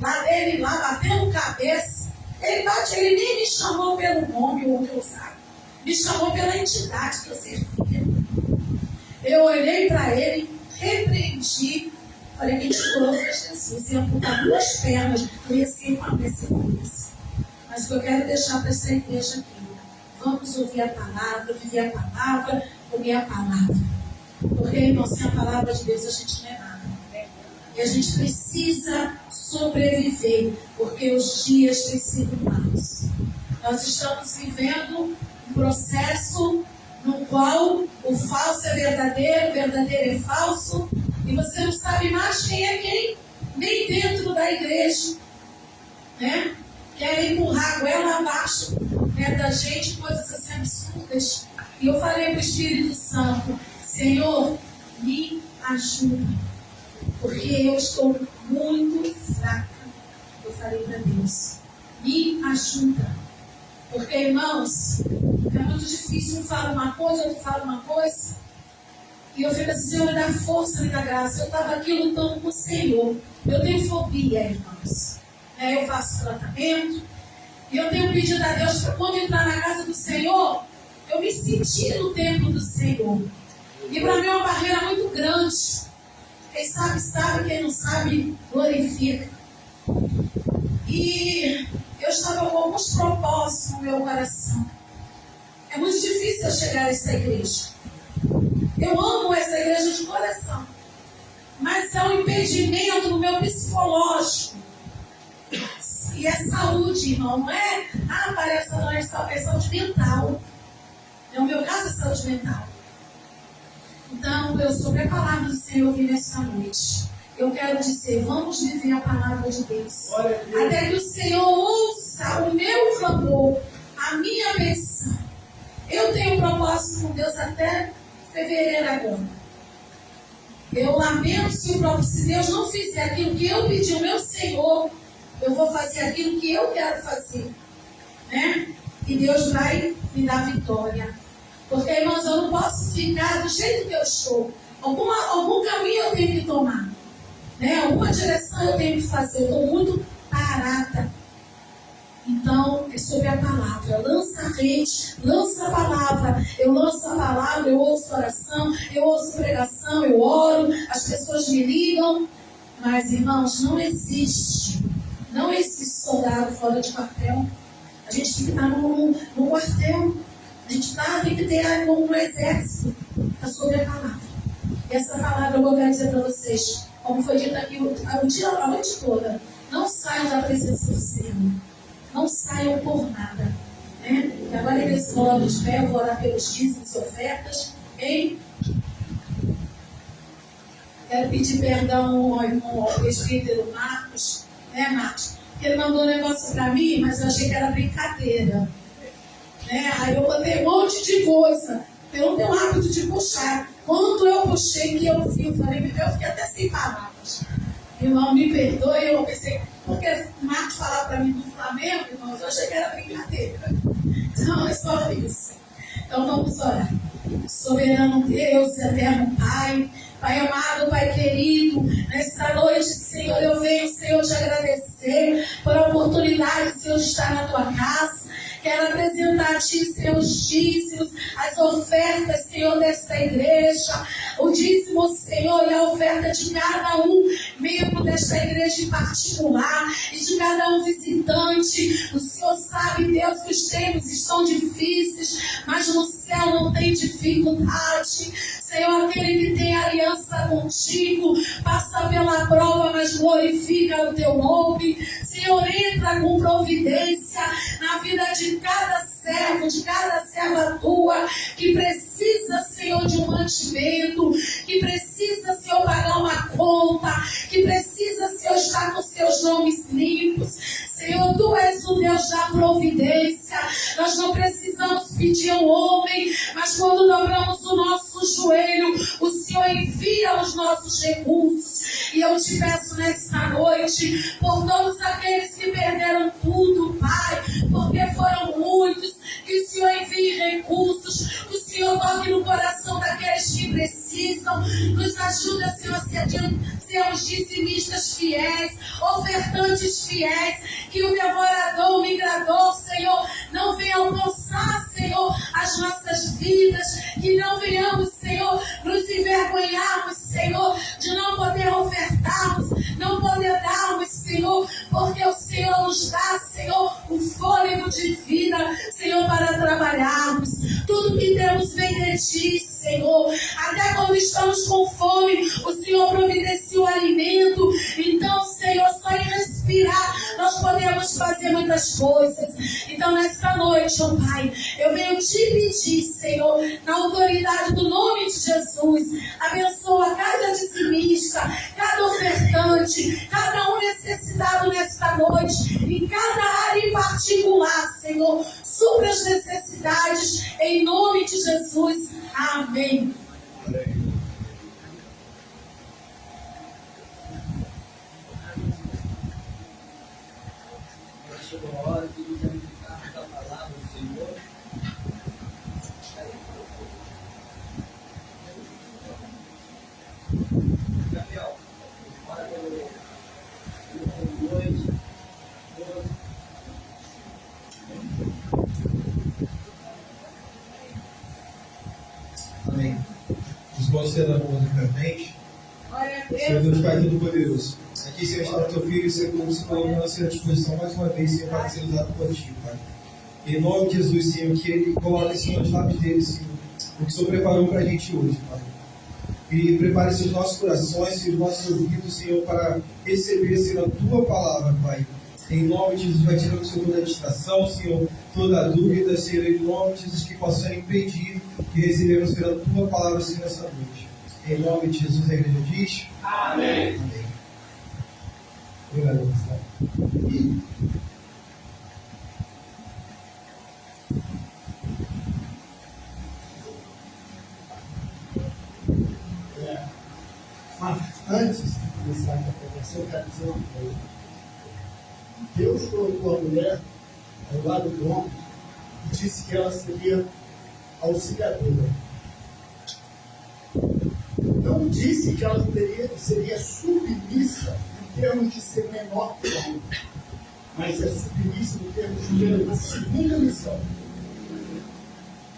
lá dele lá batendo cabeça, ele nem me chamou pelo nome, ou eu sabe, me chamou pela entidade que eu servia. Eu olhei para ele, repreendi, falei que te curou foi Jesus, ia amputar 2 pernas, eu ia ser uma isso. Mas o que eu quero deixar para essa igreja aqui, vamos ouvir a palavra, viver a palavra, comer a palavra. Porque, irmão, sem a palavra de Deus a gente não é nada. E a gente precisa sobreviver, porque os dias têm sido maus. Nós estamos vivendo um processo no qual o falso é verdadeiro, o verdadeiro é falso, e você não sabe mais quem é quem, nem dentro da igreja. Né? Querem empurrar a goela abaixo, né, da gente, coisas assim absurdas. E eu falei para o Espírito Santo: Senhor, me ajuda, porque eu estou muito fraca. Eu falei para Deus: me ajuda, porque, irmãos, é muito difícil. Um fala uma coisa, outro fala uma coisa, e eu fico assim: Senhor, me dá força, me dá graça. Eu estava aqui lutando com o Senhor. Eu tenho fobia, irmãos. Eu faço tratamento, e eu tenho pedido a Deus para quando entrar na casa do Senhor, eu me sentir no templo do Senhor. E para mim é uma barreira muito grande. Quem sabe, sabe. Quem não sabe, glorifica. E eu estava com alguns propósitos no meu coração. É muito difícil eu chegar a essa igreja. Eu amo essa igreja de coração. Mas é um impedimento no meu psicológico. E é saúde, irmão. Não é, parece não, é saúde mental. No meu caso é saúde mental. Então, eu sobre a palavra do Senhor vim nessa noite. Eu quero dizer, vamos viver a palavra de Deus. Até que o Senhor ouça o meu clamor, a minha petição. Eu tenho um propósito com Deus até fevereiro agora. Eu lamento se Deus não fizer aquilo que eu pedi ao meu Senhor, eu vou fazer aquilo que eu quero fazer. Né? E Deus vai me dar vitória. Porque, irmãos, eu não posso ficar do jeito que eu estou. Algum caminho eu tenho que tomar. Né? Alguma direção eu tenho que fazer. Eu estou muito parada. Então, é sobre a palavra. Lança a rede, lança a palavra. Eu lanço a palavra, eu ouço oração, eu ouço pregação, eu oro, as pessoas me ligam. Mas, irmãos, não existe soldado fora de quartel. A gente tem que estar no quartel. A gente tem que ter como um exército. Está sobre a palavra. E essa palavra eu vou dizer para vocês, como foi dito aqui a noite toda: não saiam da presença do Senhor. Não saiam por nada. Né? E agora, nesse modo de pé, eu vou orar pelos dízimos e ofertas. Hein? Quero pedir perdão ao irmão presbítero Marcos. Né, Marcos? Ele mandou um negócio para mim, mas eu achei que era brincadeira. Né? Aí eu botei um monte de coisa. Eu não tenho o hábito de puxar. Quando eu puxei, que eu vi, eu fiquei até sem palavras. Irmão, me perdoe, eu pensei, porque o Marcos falava para mim do Flamengo, irmãos, eu achei que era brincadeira. Então é só isso. Então vamos orar. Soberano Deus, eterno Pai, Pai amado, Pai querido, nesta noite, Senhor, eu venho, Senhor, te agradecer por a oportunidade, Senhor, de estar na tua casa. Quero apresentar a Ti, Senhor, os dízimos, as ofertas, Senhor, desta igreja. O dízimo, Senhor, e a oferta de cada um membro desta igreja em particular e de cada um visitante. O Senhor sabe, Deus, que os tempos estão difíceis, mas no céu não tem dificuldade. Senhor, aquele que tem aliança contigo, passa pela prova, mas glorifica o Teu nome. Senhor, entra com providência na vida de cada servo, de cada serva Tua, que precisa, Senhor, de um mantimento, que precisa, Senhor, pagar uma conta, que precisa, Senhor, estar com seus nomes limpos. Senhor, Tu és o Deus da providência. Nós não precisamos pedir ao homem, mas quando dobramos o nosso joelho, o Senhor envia os nossos recursos. E eu te peço nesta noite, por todos aqueles que perderam tudo, Pai, porque foram muitos, que o Senhor envie recursos, que o Senhor toque no coração daqueles que precisam. Nos ajuda, Senhor, a sermos dizimistas fiéis, ofertantes fiéis, que o devorador, o migrador, Senhor, não venha alcançar, Senhor, as nossas vidas, que não venhamos, Senhor, nos envergonharmos, Senhor, de não poder ofertarmos, não poder darmos, Senhor, porque o Senhor nos dá, Senhor, o fôlego de vida, Senhor, para trabalharmos. Tudo que temos vem de Ti, Senhor. Até quando estamos com fome, o Senhor providencia o alimento. Então, Senhor, só em respirar nós podemos fazer muitas coisas. Então, nesta noite, ó Pai, eu venho te pedir, Senhor, na autoridade do nome de Jesus, abençoa cada dizimista, cada ofertante, cada um necessitado nesta noite, em cada área em particular, Senhor. Supra as necessidades, em nome de Jesus. Amém. Chegou a hora de nos alimentarmos da palavra do Senhor. Gabriel, ora pelo noite. Amém. Os irmãos estendam a mão aqui na frente. Glória a Senhor Deus. Deus Pai Todo-Poderoso, aqui, Senhor, está o Teu Filho, Senhor, se colocando-se à disposição mais uma vez, Senhor, para ser usado por Ti, Pai. Em nome de Jesus, Senhor, que Ele coloque, Senhor, nos lábios dele, Senhor, o que o Senhor preparou para a gente hoje, Pai. E prepare esses nossos corações e os nossos ouvidos, Senhor, para receber, Senhor, a Tua palavra, Pai. Em nome de Jesus, vai tirando, Senhor, toda a distração, Senhor, toda a dúvida, Senhor, em nome de Jesus, que possa impedir que recebemos, Senhor, a Tua palavra, Senhor, nessa noite. Em nome de Jesus, a igreja diz: Amém. Amém. Obrigado, Gustavo. Mas antes de começar a conversa, eu quero dizer uma coisa. Deus colocou a mulher ao lado do homem e disse que ela seria auxiliadora. Não disse que ela seria submissa em termos de ser menor que o homem, mas é submissa em termos de ter uma segunda missão.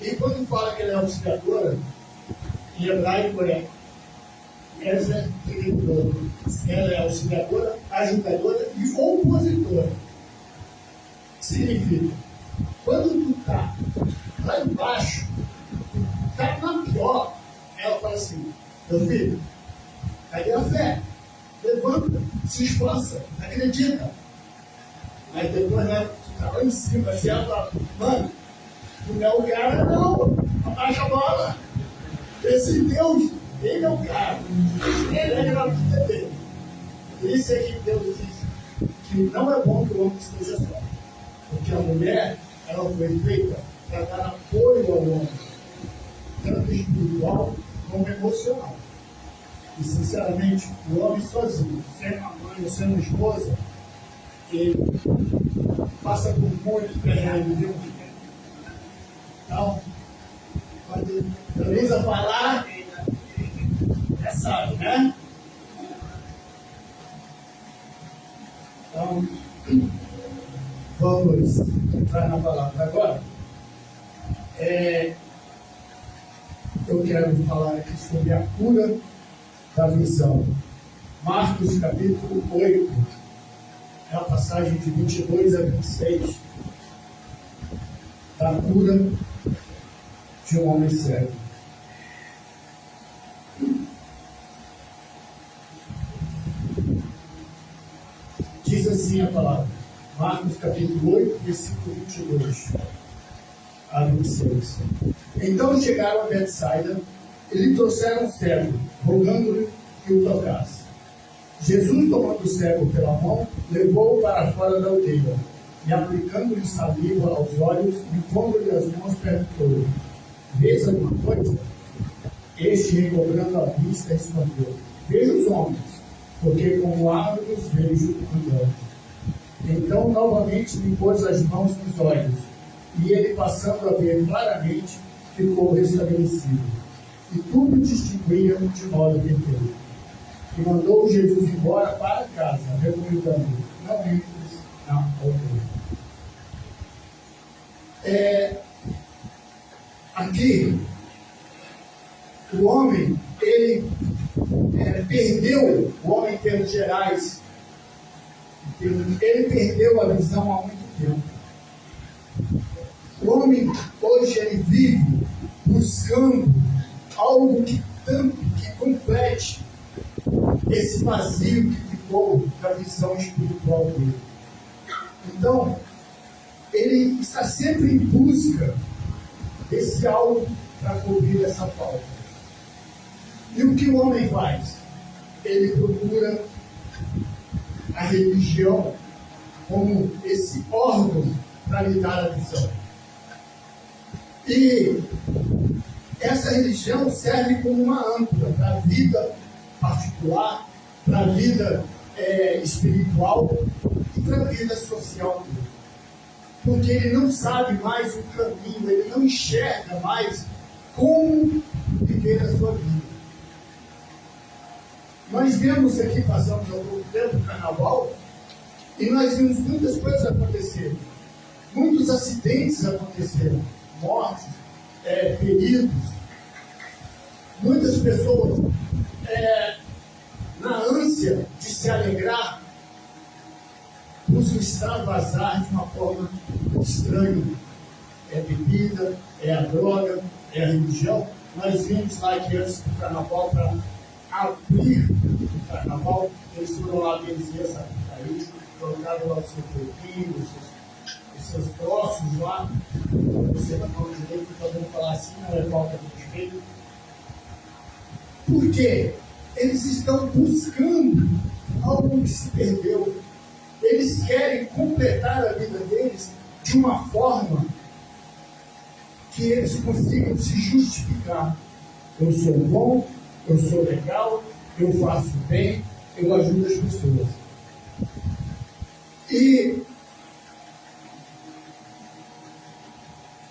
E quando fala que ela é auxiliadora, em hebraico é essa ela é auxiliadora, ajudadora e opositora. Significa, quando tu está lá embaixo, tu está na pior, ela fala assim: meu filho, cadê a fé? Levanta, se esforça, acredita. Aí depois, né, tu está lá em cima, assim, ela fala: mano, tu não é o cara, não, abaixa a bola. Esse Deus, Ele é o cara, Ele é a vida dele. Por isso é que Deus diz que não é bom que o homem esteja só. Porque a mulher, ela foi feita para dar apoio ao homem, tanto espiritual como emocional. E, sinceramente, o homem sozinho, sem uma mãe ou sem uma esposa, ele passa por muito perrengue, viu? Então, quando a Luísa falar, sabe, né? Então, Vamos entrar na palavra agora. Eu quero falar aqui sobre a cura da visão. Marcos capítulo 8, é a passagem de 22 a 26, da cura de um homem cego. Diz assim a palavra, Marcos capítulo 8, versículo 22 a 26. Então chegaram a Betsaida e lhe trouxeram um cego, rogando-lhe que o tocasse. Jesus, tomando o cego pela mão, levou-o para fora da aldeia e, aplicando-lhe saliva aos olhos e pondo-lhe as mãos, perguntou-lhe: vês alguma coisa? Este, recobrando a vista, respondeu: vejo os homens, porque como árvores vejo andando. Então novamente lhe pôs as mãos nos olhos, e ele, passando a ver claramente, ficou restabelecido, e tudo distinguia de modo perfeito. E mandou Jesus embora para casa, recomendando: não entres na aldeia. Aqui, o homem, ele perdeu, o homem em termos gerais, ele perdeu a visão há muito tempo. O homem, hoje, ele vive buscando algo que complete esse vazio que ficou da visão espiritual dele. Então, ele está sempre em busca desse algo para cobrir essa falta. E o que o homem faz? Ele procura a religião como esse órgão para lhe dar a visão. E essa religião serve como uma âncora para a vida particular, para a vida espiritual e para a vida social. Porque ele não sabe mais o caminho, ele não enxerga mais como viver a sua vida. Nós vemos aqui, passamos há pouco tempo o carnaval, e nós vimos muitas coisas acontecerem. Muitos acidentes aconteceram, mortes, feridos. Muitas pessoas, na ânsia de se alegrar, buscam extravasar de uma forma estranha. É bebida, é a droga, é a religião. Nós vimos lá que antes do carnaval, para abrir o carnaval, eles foram lá benzer essa putaria, colocaram lá o seu corpinho, os seus troços lá. Você na mão direita, podendo falar assim, não é falta de respeito. Por quê? Eles estão buscando algo que se perdeu. Eles querem completar a vida deles de uma forma que eles consigam se justificar. Eu sou bom, eu sou legal, eu faço bem, eu ajudo as pessoas. E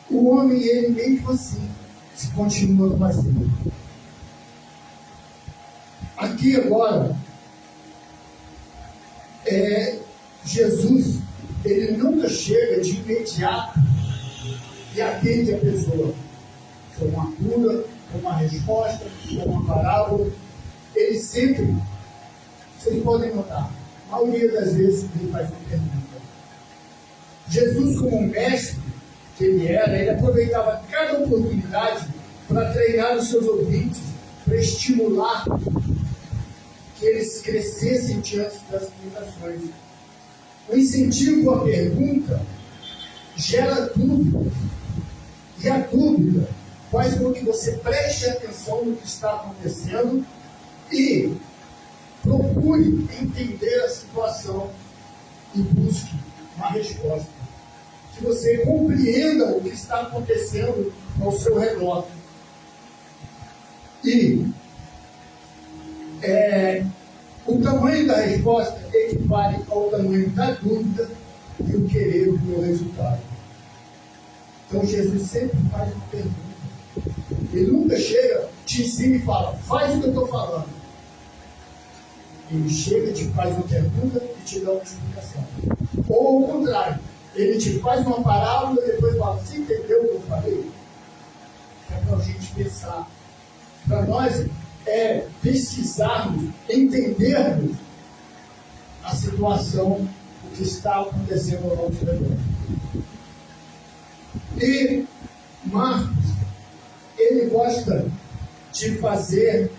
o homem, ele mesmo assim, se continua no vazio. Aqui agora, Jesus, ele nunca chega de imediato e atende a pessoa. Com uma cura, com uma resposta, com uma parábola. Ele sempre, vocês podem notar, a maioria das vezes ele faz uma pergunta. Jesus, como um mestre que ele era, ele aproveitava cada oportunidade para treinar os seus ouvintes, para estimular que eles crescessem diante das limitações. O incentivo à pergunta gera dúvida. E a dúvida faz com que você preste atenção no que está acontecendo e procure entender a situação e busque uma resposta. Que você compreenda o que está acontecendo ao seu redor. E o tamanho da resposta equivale ao tamanho da dúvida e o querer do resultado. Então Jesus sempre faz uma pergunta. Ele nunca chega, te ensina e fala, faz o que eu estou falando. Ele chega, te faz uma pergunta e te dá uma explicação. Ou ao contrário, ele te faz uma parábola e depois fala, você entendeu o que eu falei? É para a gente pensar. Para nós pesquisarmos, entendermos a situação, o que está acontecendo ao nosso redor. E Marcos, ele gosta de fazer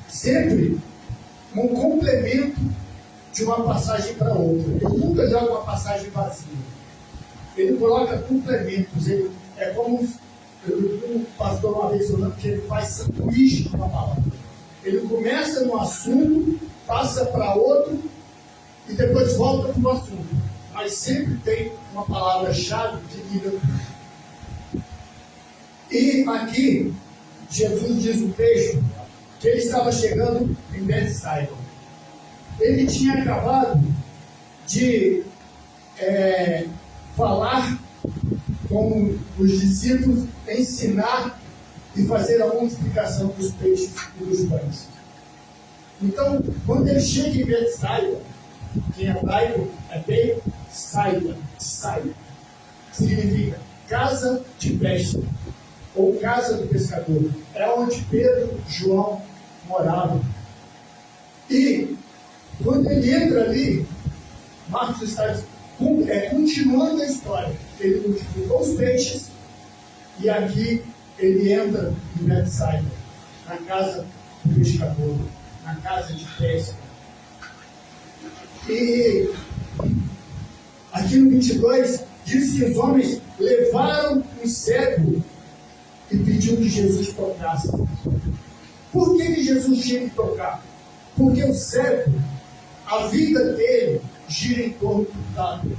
sempre um complemento de uma passagem para outra. Ele nunca joga uma passagem vazia. Ele coloca complementos. Ele é como o pastor uma vez falando que ele faz sanduíche com a palavra. Ele começa no assunto, passa para outro e depois volta para o assunto. Mas sempre tem uma palavra-chave que liga tudo. E aqui, Jesus diz no texto que ele estava chegando em Betsaida. Ele tinha acabado de falar com os discípulos, ensinar e fazer a multiplicação dos peixes e dos pães. Então, quando ele chega em Betsaida, que em hebraico é Betsaida, significa casa de pesca, ou casa do pescador. É onde Pedro e João moravam. E quando ele entra ali, Marcos está continuando a história. Ele multiplicou os peixes e aqui ele entra em Betsaida, na casa do pescador, na casa de pesca. E aqui no 22 diz que os homens levaram um cego e pediu que Jesus tocasse. Por que Jesus tinha que tocar? Porque o cego, a vida dele gira em torno do tato.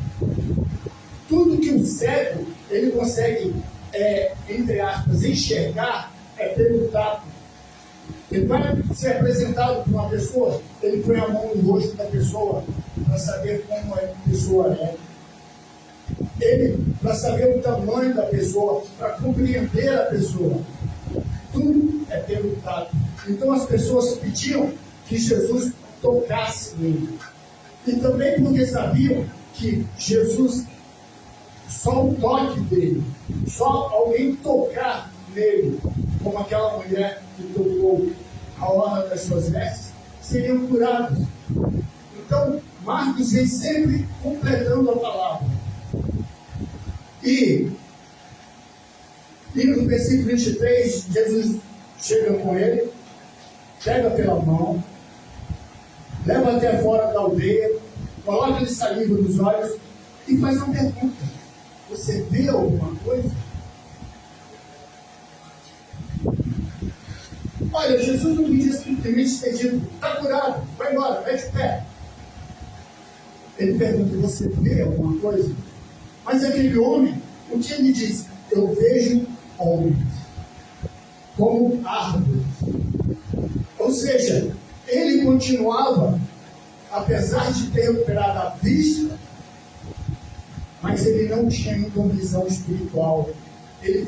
Tudo que o cego ele consegue, entre aspas, enxergar é pelo tato. Ele vai ser apresentado por uma pessoa, ele põe a mão no rosto da pessoa para saber como a pessoa é. Ele, para saber o tamanho da pessoa, para compreender a pessoa. Tudo é pelo tato. Então as pessoas pediam que Jesus tocasse nele. E também porque sabiam que Jesus, só o toque dele, só alguém tocar nele, como aquela mulher que tocou a orla das suas vestes, seriam curados. Então, Marcos vem sempre completando a palavra. E no versículo 23, Jesus chega com ele, pega pela mão, leva até fora da aldeia, coloca-lhe saliva nos olhos e faz uma pergunta: você vê alguma coisa? Olha, Jesus não podia simplesmente ter dito: está curado, vai embora, mete o pé. Ele pergunta: você vê alguma coisa? Mas aquele homem, o que ele diz? Eu vejo homens, como árvores. Ou seja, ele continuava, apesar de ter recuperado a vista, mas ele não tinha ainda uma visão espiritual. Ele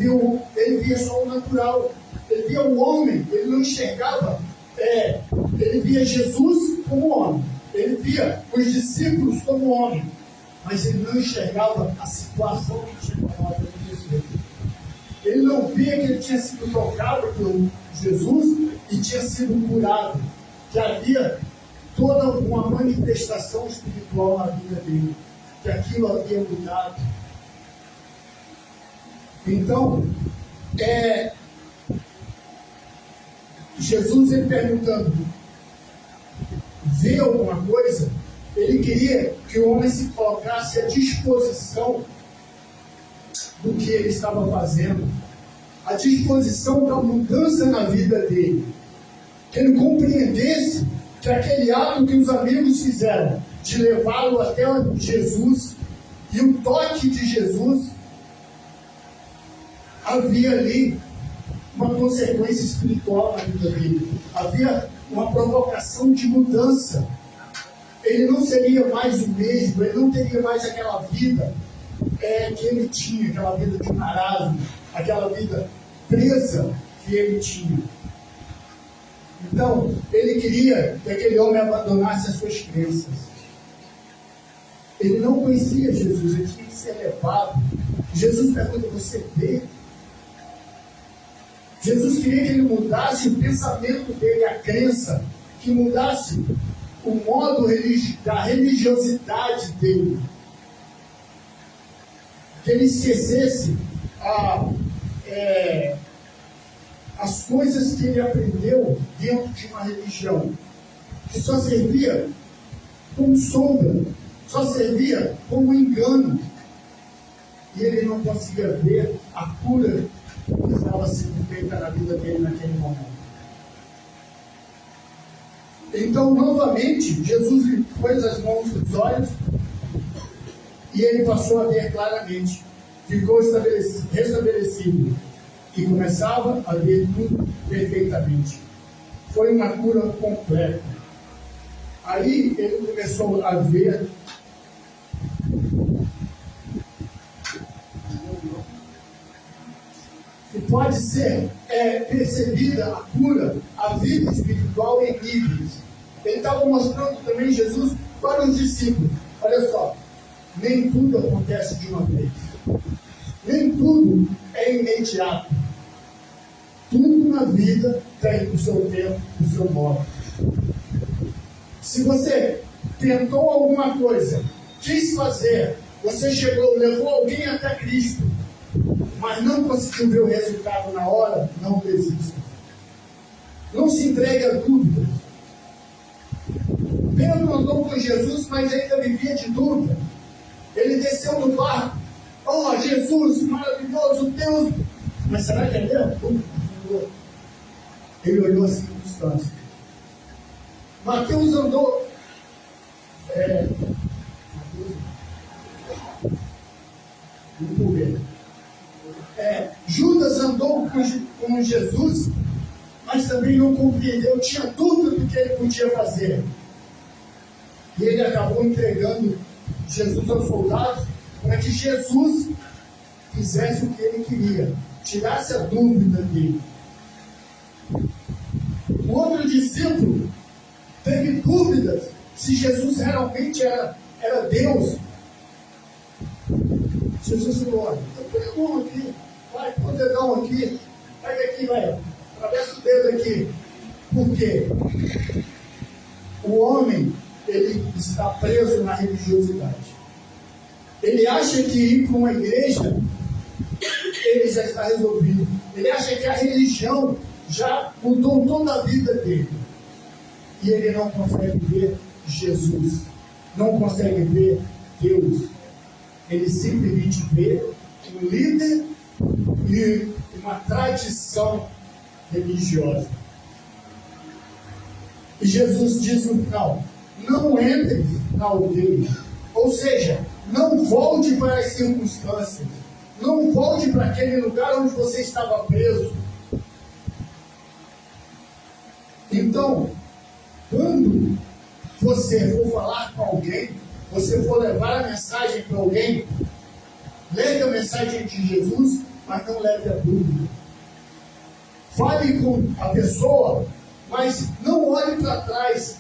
via só o natural. Ele via o homem, ele não enxergava. Ele via Jesus como homem. Ele via os discípulos como homem. Mas ele não enxergava a situação que tinha acabado de acontecer. Ele não via que ele tinha sido tocado por Jesus e tinha sido curado. Que havia toda uma manifestação espiritual na vida dele. Que aquilo havia mudado. Então, Jesus, ele perguntando: vê alguma coisa? Ele queria que o homem se colocasse à disposição do que ele estava fazendo, à disposição da mudança na vida dele. Que ele compreendesse que aquele ato que os amigos fizeram, de levá-lo até Jesus, e o toque de Jesus, havia ali uma consequência espiritual na vida dele. Havia uma provocação de mudança. Ele não seria mais o mesmo, ele não teria mais aquela vida que ele tinha, aquela vida de marasmo, aquela vida presa que ele tinha. Então, ele queria que aquele homem abandonasse as suas crenças. Ele não conhecia Jesus, ele tinha que ser levado. Jesus pergunta: você vê? Jesus queria que ele mudasse o pensamento dele, a crença, que mudasse o modo da religiosidade dele. Que ele esquecesse as coisas que ele aprendeu dentro de uma religião, que só servia como sombra, só servia como engano. E ele não conseguia ver a cura que estava sendo feita na vida dele naquele momento. Então, novamente, Jesus lhe pôs as mãos nos olhos e ele passou a ver claramente. Ficou restabelecido e começava a ver tudo perfeitamente. Foi uma cura completa. Aí ele começou a ver que pode ser percebida a cura, a vida espiritual em níveis. Ele estava mostrando também Jesus para os discípulos. Olha só, nem tudo acontece de uma vez. Nem tudo é imediato. Tudo na vida tem o seu tempo, o seu modo. Se você tentou alguma coisa, quis fazer, você chegou, levou alguém até Cristo, mas não conseguiu ver o resultado na hora, não desista. Não se entregue a dúvidas. Pedro andou com Jesus, mas ainda vivia de dúvida. Ele desceu do barco. Oh, Jesus, maravilhoso Deus! Mas será que é mesmo? Ele olhou as circunstâncias. Mateus andou. Judas andou com Jesus, mas também não compreendeu, tinha dúvida do que ele podia fazer. E ele acabou entregando Jesus aos soldados para que Jesus fizesse o que ele queria, tirasse a dúvida dele. O outro discípulo teve dúvidas se Jesus realmente era Deus. Jesus falou: olha, põe a mão aqui, vai, põe o dedão aqui, pega aqui, vai, atravessa o dedo aqui. Por quê? O homem, ele está preso na religiosidade. Ele acha que ir para uma igreja, ele já está resolvido. Ele acha que a religião já mudou toda a vida dele. E ele não consegue ver Jesus, não consegue ver Deus. Ele simplesmente vê um líder e uma tradição religiosa. E Jesus diz no final: não entre na aldeia. Ou seja, não volte para as circunstâncias. Não volte para aquele lugar onde você estava preso. Então, quando você for falar com alguém, você for levar a mensagem para alguém, leve a mensagem de Jesus, mas não leve a dúvida. Fale com a pessoa, mas não olhe para trás.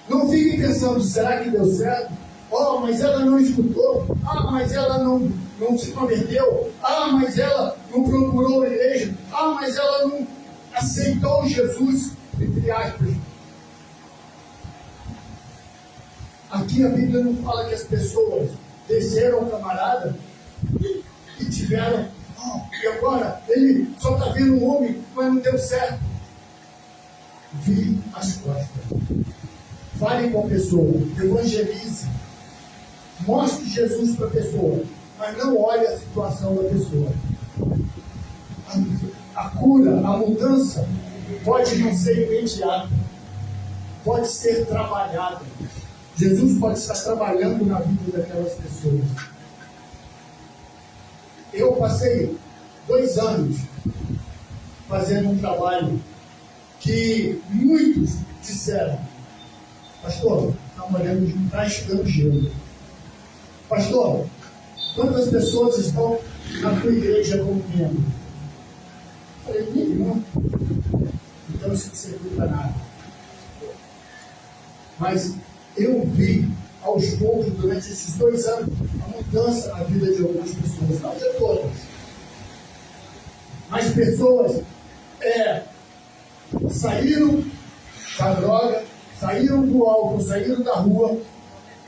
Não fique pensando: será que deu certo? Oh, mas ela não escutou. Ah, mas ela não se converteu. Ah, mas ela não procurou a igreja. Ah, mas ela não aceitou Jesus, entre aspas. Aqui a Bíblia não fala que as pessoas desceram ao camarada e tiveram: e agora ele só está vendo um homem, mas não deu certo. Vire as costas. Fale com a pessoa, evangelize, mostre Jesus para a pessoa, mas não olhe a situação da pessoa. A cura, a mudança pode não ser imediata, pode ser trabalhada. Jesus pode estar trabalhando na vida daquelas pessoas. Eu passei 2 anos fazendo um trabalho que muitos disseram: pastor, está chegando gelo. Pastor, quantas pessoas estão na tua igreja como membro? Eu falei: nenhuma. Então isso não serviu para nada. Mas eu vi aos poucos, durante esses 2 anos, a mudança na vida de algumas pessoas, não de todas. Mas pessoas saíram da droga, saíram do álcool, saíram da rua,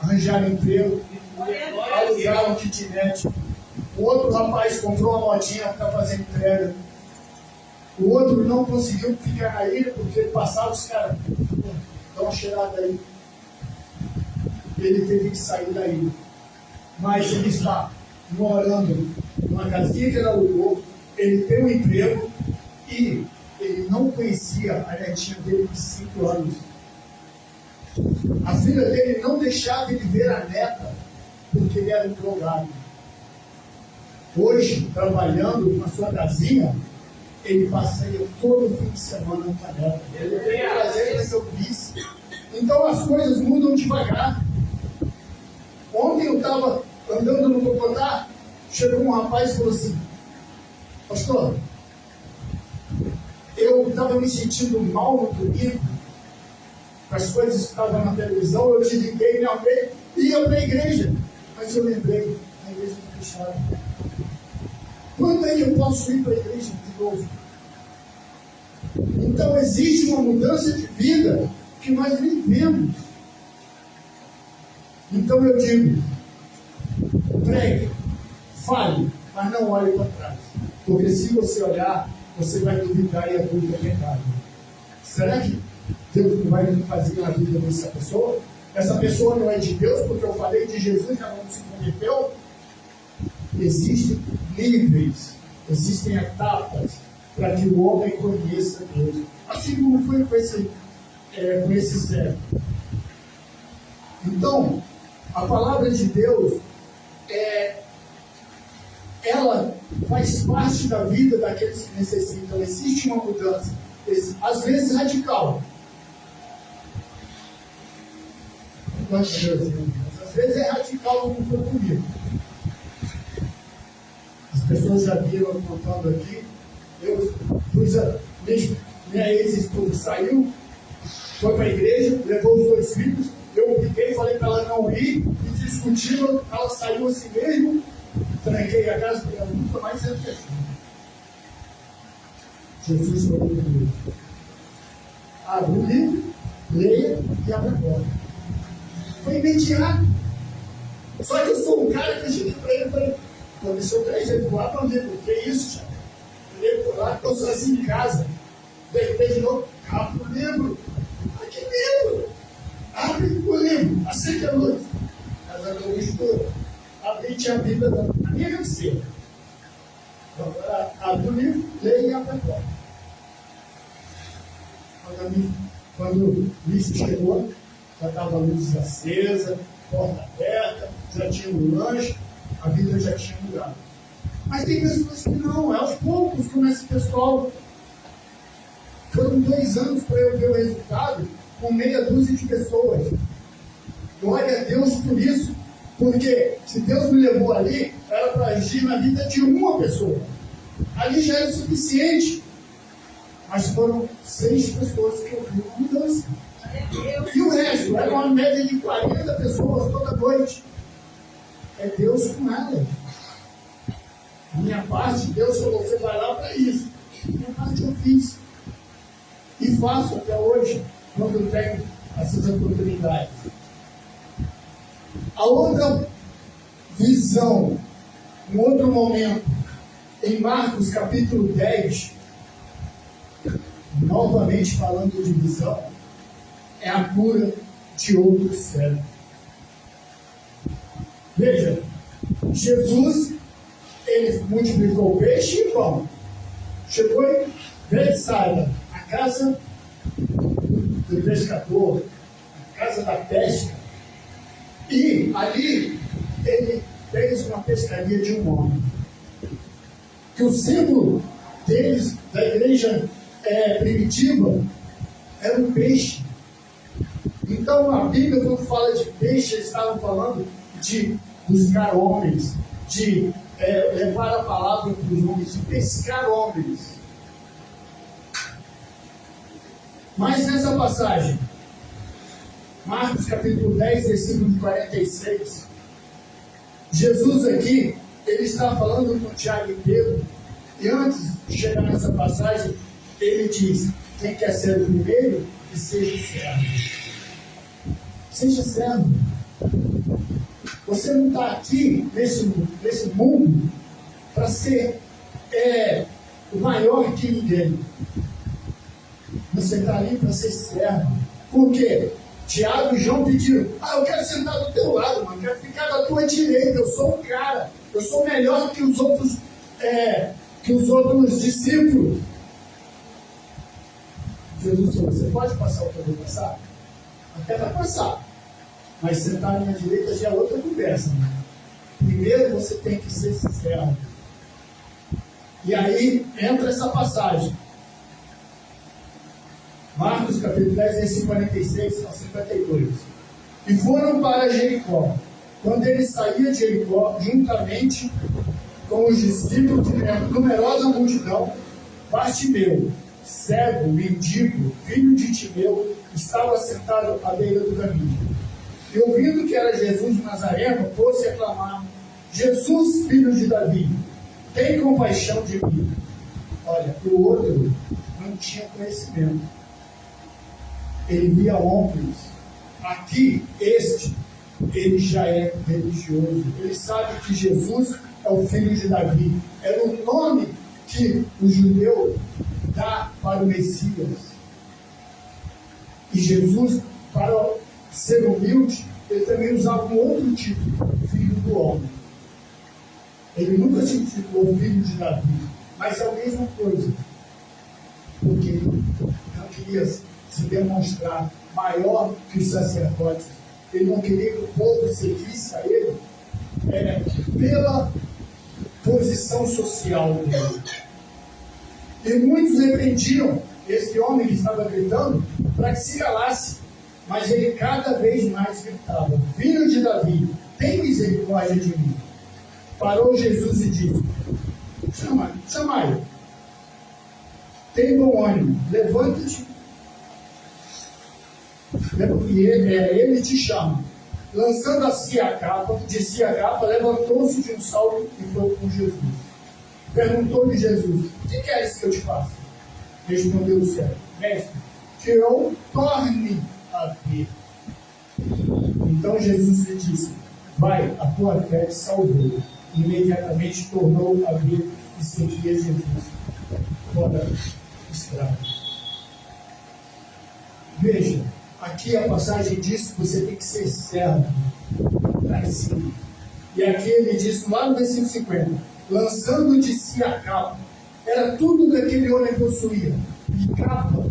arranjaram emprego, alugaram um kitnet. O outro rapaz comprou uma motinha para fazer entrega. O outro não conseguiu ficar na ilha porque ele passava os caras. Dá uma cheirada aí. Ele teve que sair da ilha. Mas ele está morando numa casinha que ele alugou. Ele tem um emprego e ele não conhecia a netinha dele de 5 anos. A filha dele não deixava ele ver a neta porque ele era um drogado. Hoje, trabalhando na sua casinha, ele passeia todo fim de semana com a neta. Ele tem prazer no seu vice. Então as coisas mudam devagar. Ontem eu estava andando no Bogotá, chegou um rapaz e falou assim: pastor, eu estava me sentindo mal no domingo, com as coisas que estavam na televisão, eu desliguei, me arrumei e ia para a igreja. Mas eu lembrei, a igreja está fechada. Quando é que eu posso ir para a igreja de novo? Então existe uma mudança de vida que nós nem vemos. Então eu digo, pregue, fale, mas não olhe para trás. Porque se você olhar, você vai duvidar e a dúvida é pecado. Será que Deus não vai fazer na vida dessa pessoa? Essa pessoa não é de Deus, porque eu falei de Jesus e ela não se converteu? Existem níveis, existem etapas para que o homem conheça Deus. Assim como foi com esse servo. Então, a palavra de Deus, ela faz parte da vida daqueles que necessitam. Existe uma mudança, às vezes radical. Às vezes é radical como foi comigo. As pessoas já viram contando aqui. Eu minha ex-esposa saiu, foi para a igreja, levou os 2 filhos. Eu fiquei, falei para ela não ir, e discutindo, ela saiu assim mesmo, tranquei a casa, porque ela nunca mais entra aqui. Jesus falou comigo: abre o livro, leia e abre a porta. Foi imediato. Só que eu sou um cara que eu cheguei para ele e falei: quando deixou 3 vezes voar para o livro, que isso, Tiago? Eu por lá, estou sozinho em casa. Deitei de novo, abre o livro. Ah, que livro? Abre o livro, acende a luz. Casa da luz toda. Abri e tinha a Bíblia na minha cabeceira. Abre o livro, leia e abre a porta. Quando o Ulisses chegou, já estava a luz acesa, porta aberta, já tinha um lanche, a vida já tinha mudado. Mas tem pessoas que não, aos poucos, como esse pessoal. Foram 2 anos para eu ver o resultado com meia dúzia de pessoas. Glória a Deus por isso, porque se Deus me levou ali, era para agir na vida de uma pessoa. Ali já era o suficiente. Mas foram 6 pessoas que eu vi uma mudança. E o resto, era uma média de 40 pessoas toda noite. É Deus com elas. Minha parte, Deus falou: você vai lá para isso. Minha parte eu fiz. E faço até hoje, quando eu tenho essas oportunidades. A outra visão, um outro momento, em Marcos capítulo 10, novamente falando de visão, é a cura de outro cego. Veja, Jesus, ele multiplicou o peixe e pão. Chegou em Betsaida, a casa do pescador, a casa da pesca. E ali ele fez uma pescaria de um homem. Que o símbolo deles, da igreja primitiva, era um peixe. Então a Bíblia, quando fala de peixe, eles estavam falando de buscar homens, de levar a palavra para os homens, de pescar homens. Mas nessa passagem, Marcos capítulo 10, versículo 46. Jesus aqui, ele está falando com Tiago e Pedro, e antes de chegar nessa passagem, ele diz: quem quer ser o primeiro, que seja servo. Seja servo. Você não está aqui nesse mundo para ser o maior que ninguém. Você está ali para ser servo. Por quê? Tiago e João pediram: eu quero sentar do teu lado, mano, quero ficar da tua direita, eu sou um cara, eu sou melhor que os outros discípulos. Jesus falou: você pode passar o que eu vou passar? Até vai passar, mas sentar à minha direita já é outra conversa, mano. Primeiro você tem que ser sincero. E aí entra essa passagem. Marcos capítulo 10, versículo 46 ao 52. E foram para Jericó. Quando ele saía de Jericó, juntamente com os discípulos e a numerosa multidão, Bartimeu, cego, mendigo, filho de Timeu, estava sentado à beira do caminho. E ouvindo que era Jesus de Nazareno, pôs-se a clamar: Jesus, filho de Davi, tem compaixão de mim. Olha, o outro não tinha conhecimento. Ele via homens. Aqui, ele já é religioso. Ele sabe que Jesus é o filho de Davi. Era o nome que o judeu dá para o Messias. E Jesus, para ser humilde, ele também usava um outro título: filho do homem. Ele nunca se intitulou filho de Davi, mas é a mesma coisa. Porque ele não queria se demonstrar maior que os sacerdotes. Ele não queria que o povo seguisse a ele pela posição social dele. E muitos repreendiam esse homem que estava gritando para que se calasse. Mas ele cada vez mais gritava: filho de Davi, tem misericórdia de mim. Parou Jesus e disse: chamai. Tem bom ânimo, levanta-te. E ele te chama. Lançando de si a capa, levantou-se de um salto e foi com Jesus. Perguntou-lhe Jesus: que queres que eu te faça? Respondeu o servo: mestre, que eu torne a ver. Então Jesus lhe disse: vai, a tua fé te salvou. Imediatamente tornou a ver e seguia Jesus fora da estrada. Veja, aqui a passagem diz que você tem que ser servo para si. E aqui ele diz, lá no versículo 50, lançando de si a capa. Era tudo que aquele homem possuía. E capa,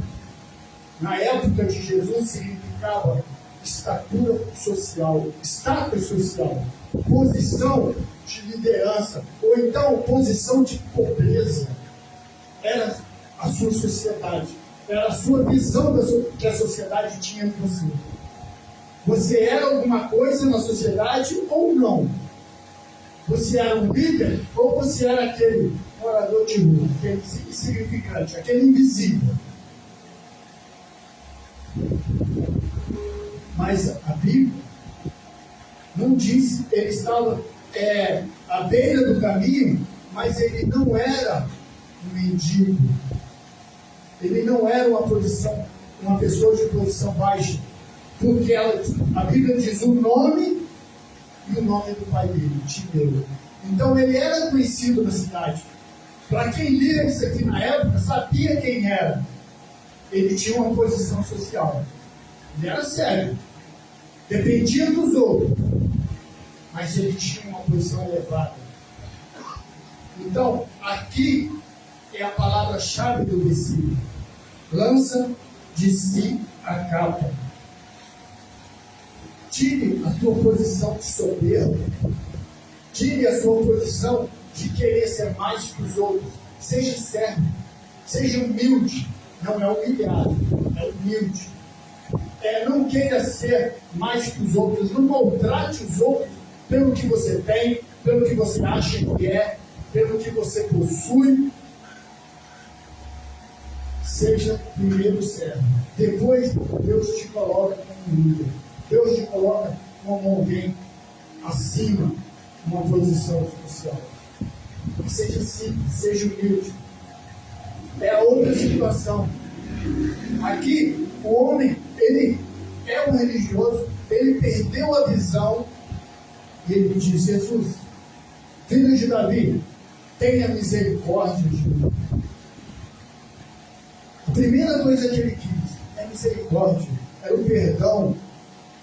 na época de Jesus, significava estatura social, status social, posição de liderança, ou então posição de pobreza. Era a sua sociedade, era a sua visão que a sociedade tinha de você. Você era alguma coisa na sociedade ou não? Você era um líder ou você era aquele morador de rua, aquele insignificante, aquele invisível? Mas a Bíblia não diz, ele estava à beira do caminho, mas ele não era um mendigo. Ele não era uma pessoa de posição baixa, porque a Bíblia diz o nome e o nome do pai dele, Timeu. Então ele era conhecido na cidade. Para quem lia isso aqui na época, sabia quem era. Ele tinha uma posição social. Ele era sério. Dependia dos outros. Mas ele tinha uma posição elevada. Então, aqui é a palavra-chave do versículo. Lança de si a capa. Tire a sua posição de soberba. Tire a sua posição de querer ser mais que os outros. Seja servo. Seja humilde. Não é humilhado, é humilde. Não queira ser mais que os outros. Não maltrate os outros pelo que você tem, pelo que você acha que é, pelo que você possui. Seja primeiro servo. Depois Deus te coloca como líder. Deus te coloca como alguém acima, uma posição social. Seja simples, seja humilde. É outra situação. Aqui, o homem, ele é um religioso, ele perdeu a visão e ele diz: Jesus, filho de Davi, tenha misericórdia de mim. A primeira coisa que ele quis é misericórdia, era o perdão.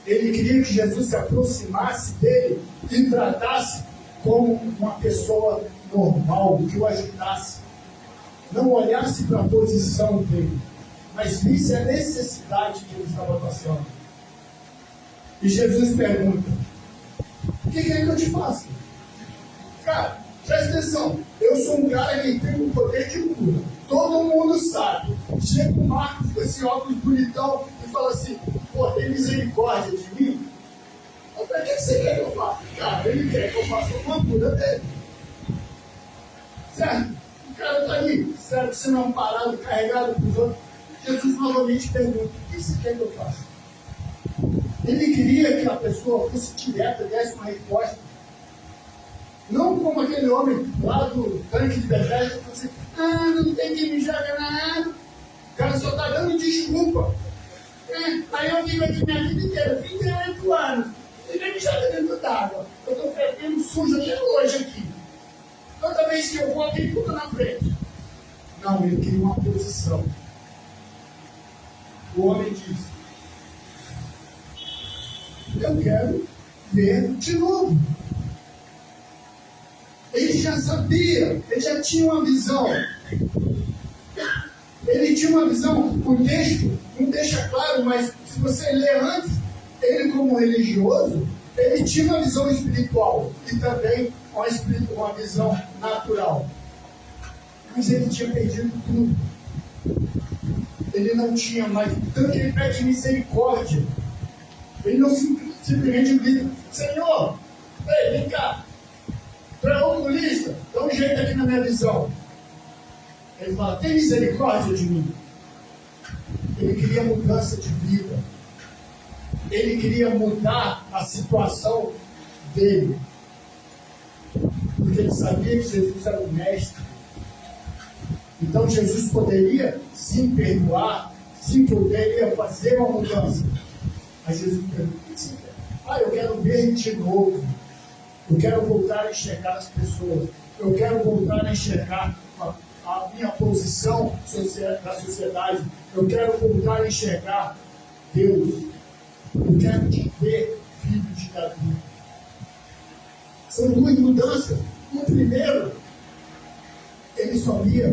Ele queria que Jesus se aproximasse dele e tratasse como uma pessoa normal, que o ajudasse. Não olhasse para a posição dele, mas visse a necessidade que ele estava passando. E Jesus pergunta: o que quer que eu te faça? Cara, presta atenção, eu sou um cara que tem um poder de cura. Todo mundo sabe. Chega o Marcos com esse óculos bonitão e fala assim: pô, tem misericórdia de mim? Eu falei: o que você quer que eu faça? Cara, ele quer que eu faça uma cura dele. Certo? O cara está ali, certo? Sendo amparado, carregado para os outros. Jesus novamente pergunta: o que você quer que eu faça? Ele queria que a pessoa fosse direta, desse uma resposta. Não como aquele homem lá do tanque de Bethesda, que falou assim: não tem que me jogar na água. O cara só está dando desculpa. Aí eu vivo aqui minha vida inteira, 28 anos. Ninguém me joga dentro d'água. Eu estou perdendo sujo até hoje aqui. Toda vez que eu vou, tem tudo na frente. Não, ele queria uma posição. O homem disse: eu quero ver de novo. Ele já sabia, ele já tinha uma visão. Ele tinha uma visão. O texto não deixa claro, mas se você ler antes, ele como religioso, ele tinha uma visão espiritual e também uma visão natural. Mas ele tinha perdido tudo. Ele não tinha mais. Tanto que ele pede misericórdia. Ele não simplesmente grita: Senhor, ei, vem cá. Tu é oculista, dá um jeito aqui na minha visão. Ele fala: tem misericórdia de mim. Ele queria mudança de vida. Ele queria mudar a situação dele. Porque ele sabia que Jesus era o mestre. Então Jesus poderia sim perdoar, sim poderia fazer uma mudança. Mas Jesus pergunta: o que você quer? Eu quero ver de novo. Eu quero voltar a enxergar as pessoas. Eu quero voltar a enxergar a minha posição na sociedade. Eu quero voltar a enxergar Deus. Eu quero te ver, filho de Davi. São duas mudanças. O primeiro, ele só via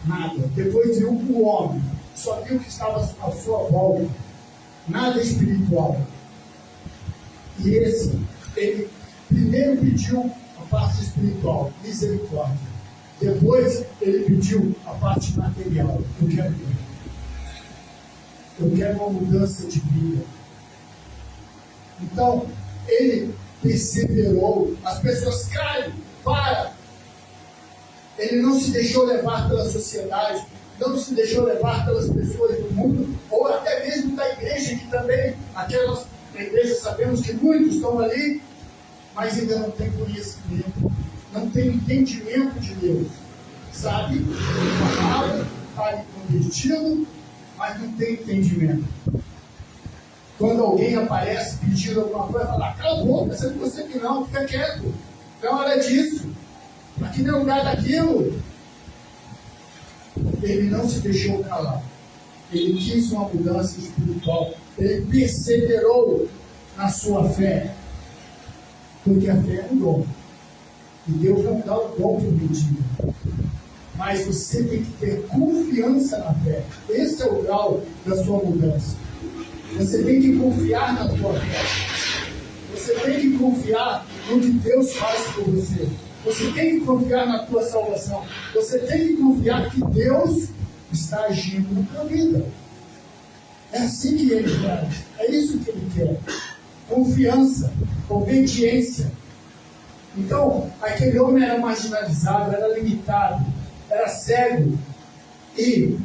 nada. Depois viu o homem. Só viu o que estava à sua volta. Nada espiritual. E esse, ele primeiro pediu a parte espiritual, misericórdia. Depois ele pediu a parte material. Eu quero uma mudança de vida. Então, ele perseverou. As pessoas caem, para. Ele não se deixou levar pela sociedade, não se deixou levar pelas pessoas do mundo, ou até mesmo da igreja, que também, aquelas igrejas, sabemos que muitos estão ali, mas ainda não tem conhecimento, não tem entendimento de Deus. Sabe? A palavra está ali convertido, mas não tem entendimento. Quando alguém aparece pedindo alguma coisa, fala: cala a boca, você não consegue não, fica quieto. Não é hora disso. Aqui não é lugar daquilo. Ele não se deixou calar. Ele quis uma mudança espiritual. Ele perseverou na sua fé. Porque a fé é um dom. E Deus não dá o dom para o mendigo. Mas você tem que ter confiança na fé. Esse é o grau da sua mudança. Você tem que confiar na tua fé. Você tem que confiar no que Deus faz por você. Você tem que confiar na tua salvação. Você tem que confiar que Deus está agindo na tua vida. É assim que Ele faz. É isso que Ele quer. Confiança, obediência. Então, aquele homem era marginalizado, era limitado, era cego. E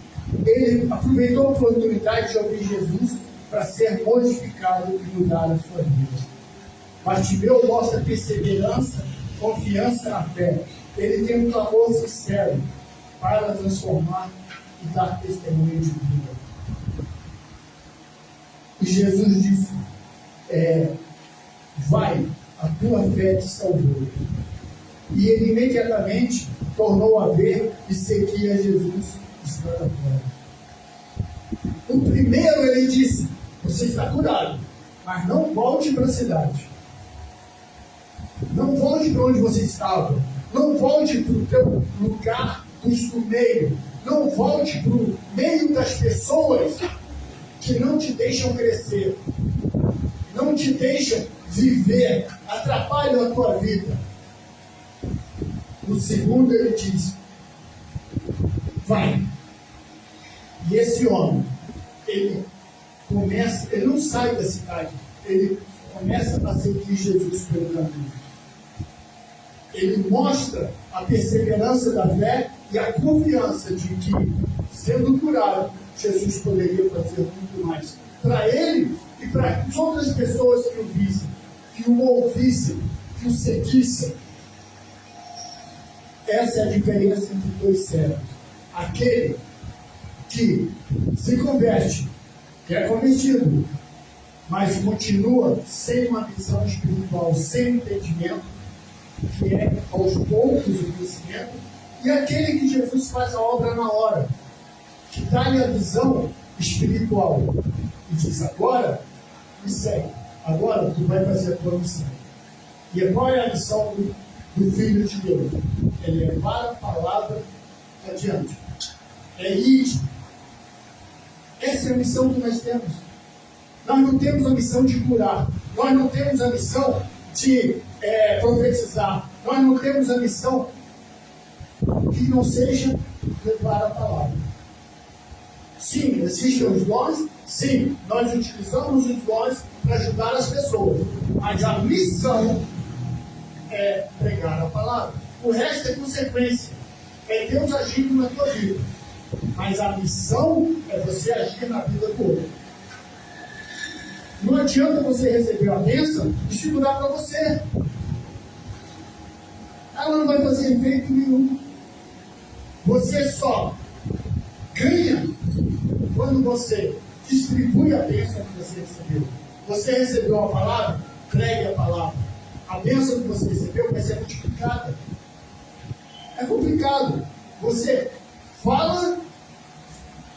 ele aproveitou a oportunidade de ouvir Jesus para ser modificado e mudar a sua vida. Bartimeu mostra perseverança, confiança na fé. Ele tem um clamor sincero para transformar e dar testemunho de vida. E Jesus disse, vai, a tua fé te salvou. E ele imediatamente tornou a ver e seguia Jesus estando fora. O primeiro ele disse, você está curado, mas não volte para a cidade. Não volte para onde você estava. Não volte para o teu lugar costumeiro. Não volte para o meio das pessoas que não te deixam crescer. Não te deixam viver. Atrapalham a tua vida. No segundo ele diz, vai. E esse homem, ele não sai da cidade, ele começa a seguir Jesus pelo caminho. Ele mostra a perseverança da fé e a confiança de que, sendo curado, Jesus poderia fazer muito mais para ele e para as outras pessoas que o vissem, que o ouvissem, que o seguissem. Essa é a diferença entre dois servos. Aquele que se converte, que é convertido, mas continua sem uma visão espiritual, sem entendimento, que é aos poucos o conhecimento, e aquele que Jesus faz a obra na hora, que dá-lhe a visão espiritual e diz, agora me segue, agora tu vai fazer a tua missão. E qual é a missão do Filho de Deus? É levar a palavra adiante. É ir. Essa é a missão que nós temos. Nós não temos a missão de curar. Nós não temos a missão de profetizar. Nós não temos a missão que não seja levar a palavra. Sim, existem os dons. Sim, nós utilizamos os dons para ajudar as pessoas. Mas a missão é pregar a palavra. O resto é consequência. É Deus agindo na tua vida. Mas a missão é você agir na vida do outro. Não adianta você receber a bênção e segurar para você. Ela não vai fazer efeito nenhum. Você só ganha quando você distribui a bênção que você recebeu. Você recebeu a palavra, pregue a palavra. A bênção que você recebeu vai ser multiplicada. É complicado. Você fala,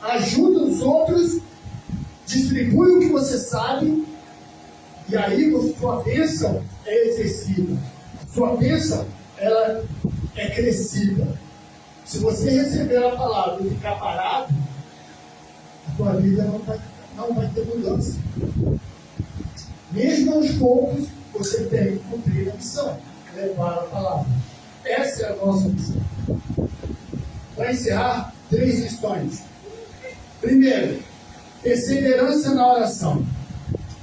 ajuda os outros, distribui o que você sabe, e aí a sua bênção é exercida. A sua bênção, ela é crescida. Se você receber a palavra e ficar parado, a tua vida não vai ter mudança. Mesmo aos poucos, você tem que cumprir a missão, levar a palavra. Essa é a nossa missão. Para encerrar, 3 lições. Primeiro, perseverança na oração.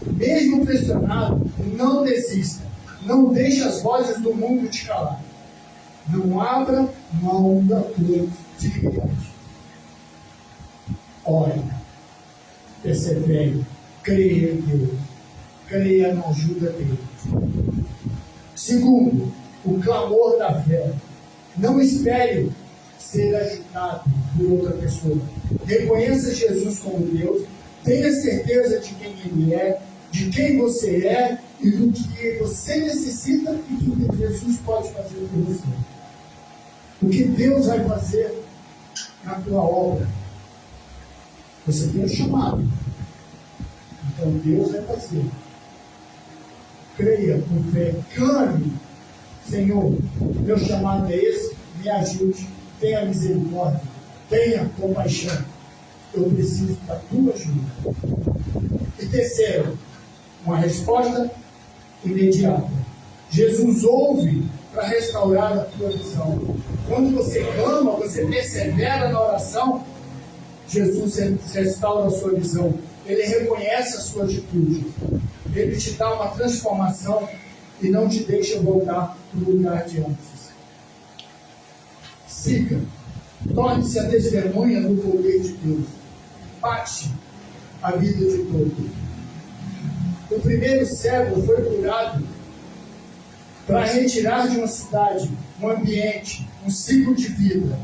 Mesmo pressionado, não desista. Não deixe as vozes do mundo te calar. Não abra mão da tua dignidade. Ore, persevere, creia em Deus, creia na ajuda dele. Segundo, o clamor da fé. Não espere ser ajudado por outra pessoa. Reconheça Jesus como Deus, tenha certeza de quem Ele é, de quem você é e do que você necessita e que Jesus pode fazer por você. O que Deus vai fazer na tua obra? Você tem um chamado. Então Deus vai fazer. Creia com fé, clame, Senhor, meu chamado é esse, me ajude, tenha misericórdia, tenha compaixão. Eu preciso da tua ajuda. E terceiro, uma resposta imediata. Jesus ouve para restaurar a tua visão. Quando você clama, você persevera na oração, Jesus restaura a sua visão. Ele reconhece a sua atitude. Ele te dá uma transformação e não te deixa voltar para o lugar de antes. Siga. Torne-se a testemunha do poder de Deus. Bate a vida de todos. O primeiro cego foi curado para retirar de uma cidade um ambiente, um ciclo de vida.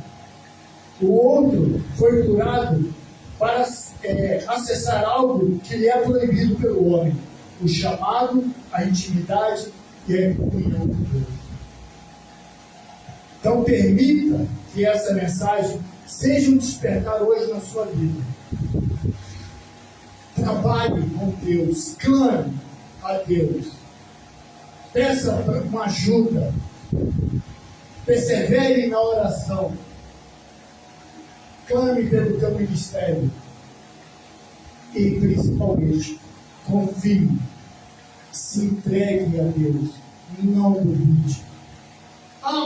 O outro foi curado para acessar algo que lhe é proibido pelo homem: o chamado, a intimidade e a comunhão com Deus. Então, permita que essa mensagem seja um despertar hoje na sua vida. Trabalhe com Deus, clame a Deus, peça uma ajuda, persevere na oração, clame pelo teu ministério e, principalmente, confie, se entregue a Deus, não duvide.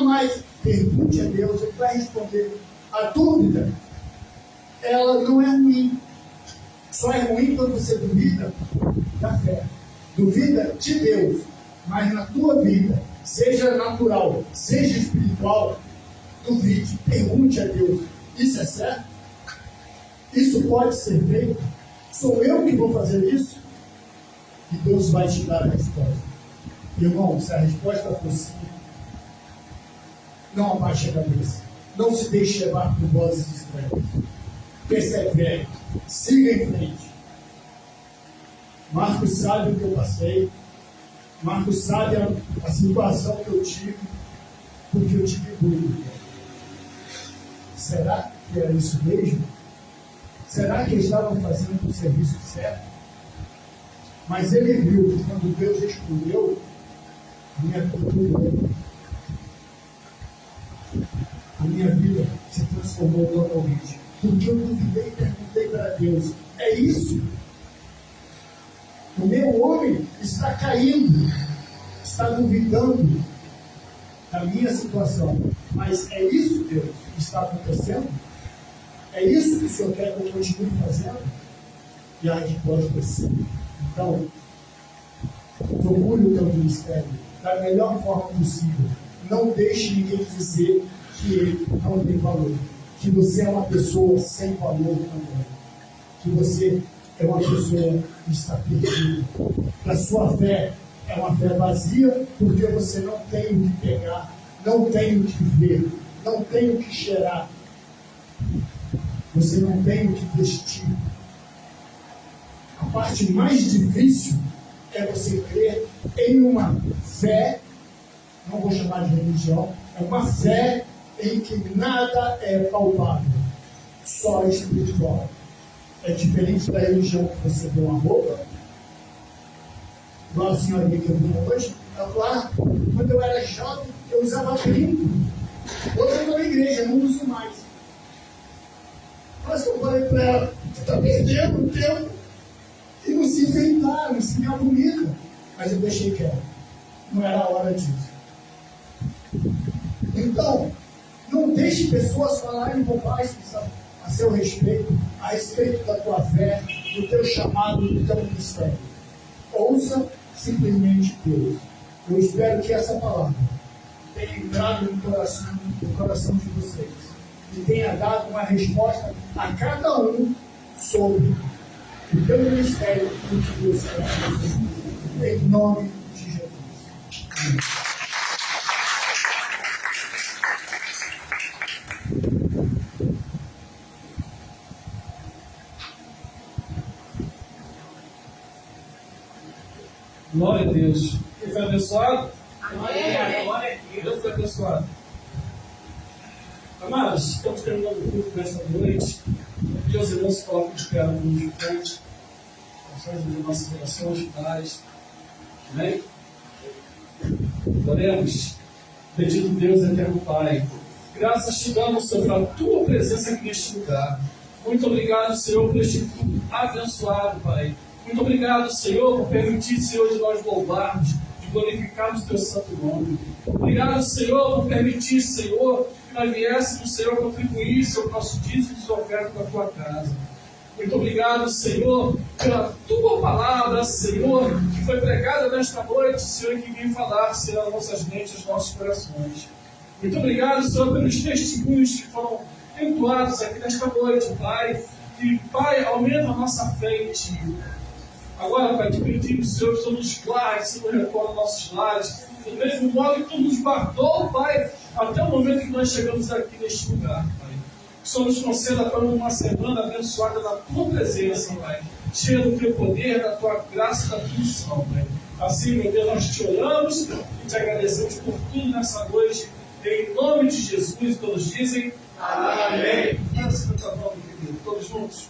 Mas pergunte a Deus, Ele vai responder. A dúvida, ela não é ruim. Só é ruim quando você duvida da fé. Duvida de Deus. Mas na tua vida, seja natural, seja espiritual, duvide. Pergunte a Deus: isso é certo? Isso pode ser feito? Sou eu que vou fazer isso? E Deus vai te dar a resposta. Irmão, se a resposta for sim, não abaixe a cabeça. Não se deixe levar por vozes estranhas. Persevere. Siga em frente. Marcos sabe o que eu passei. Marcos sabe a situação que eu tive, porque eu tive dúvida. Será que era isso mesmo? Será que eles estavam fazendo o serviço certo? Mas ele viu que quando Deus respondeu, minha vida mudou. A minha vida se transformou totalmente. Porque eu duvidei e perguntei para Deus: é isso? O meu homem está caindo, está duvidando da minha situação. Mas é isso, Deus, que está acontecendo? É isso que o Senhor quer que eu continue fazendo? E a resposta é sim. Então, procure o teu ministério da melhor forma possível. Não deixe ninguém dizer que ele não tem valor. Que você é uma pessoa sem valor também. Que você é uma pessoa que está perdida. Que a sua fé é uma fé vazia, porque você não tem o que pegar, não tem o que ver, não tem o que cheirar. Você não tem o que vestir. A parte mais difícil é você crer em uma fé, não vou chamar de religião, é uma fé em que nada é palpável, só espiritual. É diferente da religião que você vê uma roupa. Igual a senhorinha que eu vi hoje, ela falou: quando eu era jovem, eu usava brinco. Hoje eu estou na igreja, não uso mais. Mas eu falei para ela: você está perdendo o tempo e não se enfeitar, não se ganhar bonita. Mas eu deixei quieto. Não era a hora disso. Então, não deixe pessoas falarem bobagens a seu respeito, a respeito da tua fé, do teu chamado, do teu ministério. Ouça simplesmente Deus. Eu espero que essa palavra tenha entrado no coração de vocês e tenha dado uma resposta a cada um sobre o teu ministério e o que Deus quer fazer. Em nome de Jesus. Amém. Glória a Deus. Quem foi abençoado? Amém. Glória a Deus. Deus foi abençoado. Amados, estamos terminando o culto nesta noite. Que os irmãos se colocam de pé no frente. Façamos as nossas orações finais. Amém? Oremos. Bendito Deus, eterno Pai. Graças te damos, Senhor, pela tua presença aqui neste lugar. Muito obrigado, Senhor, por este culto abençoado, Pai. Muito obrigado, Senhor, por permitir, Senhor, de nós louvarmos, de glorificarmos o teu santo nome. Obrigado, Senhor, por permitir, Senhor, que nós viéssemos, Senhor, contribuir, Senhor, nosso dízimo e oferta para a tua casa. Muito obrigado, Senhor, pela tua palavra, Senhor, que foi pregada nesta noite, Senhor, e que vem falar, Senhor, nas nossas mentes, nos nossos corações. Muito obrigado, Senhor, pelos testemunhos que foram entoados aqui nesta noite, Pai. E, Pai, aumenta a nossa fé em Ti. Agora, Pai, te pedimos, Senhor, que o Senhor nos guarde, que o Senhor retorne aos nossos lares, do mesmo modo que Tu nos guardou, Pai, até o momento que nós chegamos aqui neste lugar, Pai. Que o Senhor nos conceda para uma semana abençoada na Tua presença, Pai, cheia do Teu poder, da Tua graça e da Tua unção, Pai. Assim, meu Deus, nós te oramos e te agradecemos por tudo nessa noite, em nome de Jesus, todos dizem amém. Vamos cantar o nome, querido, todos juntos.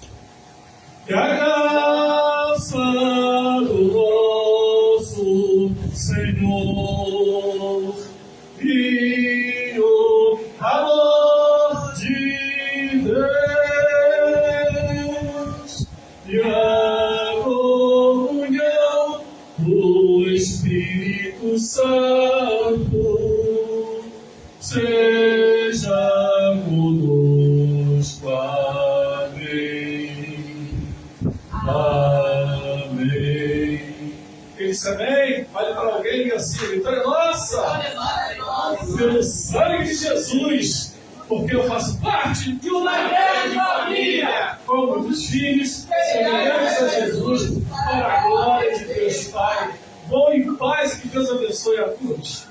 Que a graça do nosso Senhor e o amor de Deus e a comunhão do Espírito Santo seja conosco. Amém. Quem disse amém? Fale para alguém assim: a vitória é nossa! Pelo sangue de Jesus, porque eu faço parte de uma grande família, como dos filhos semelhantes a Jesus, para a glória de Deus Pai. Vão em paz, que Deus abençoe a todos.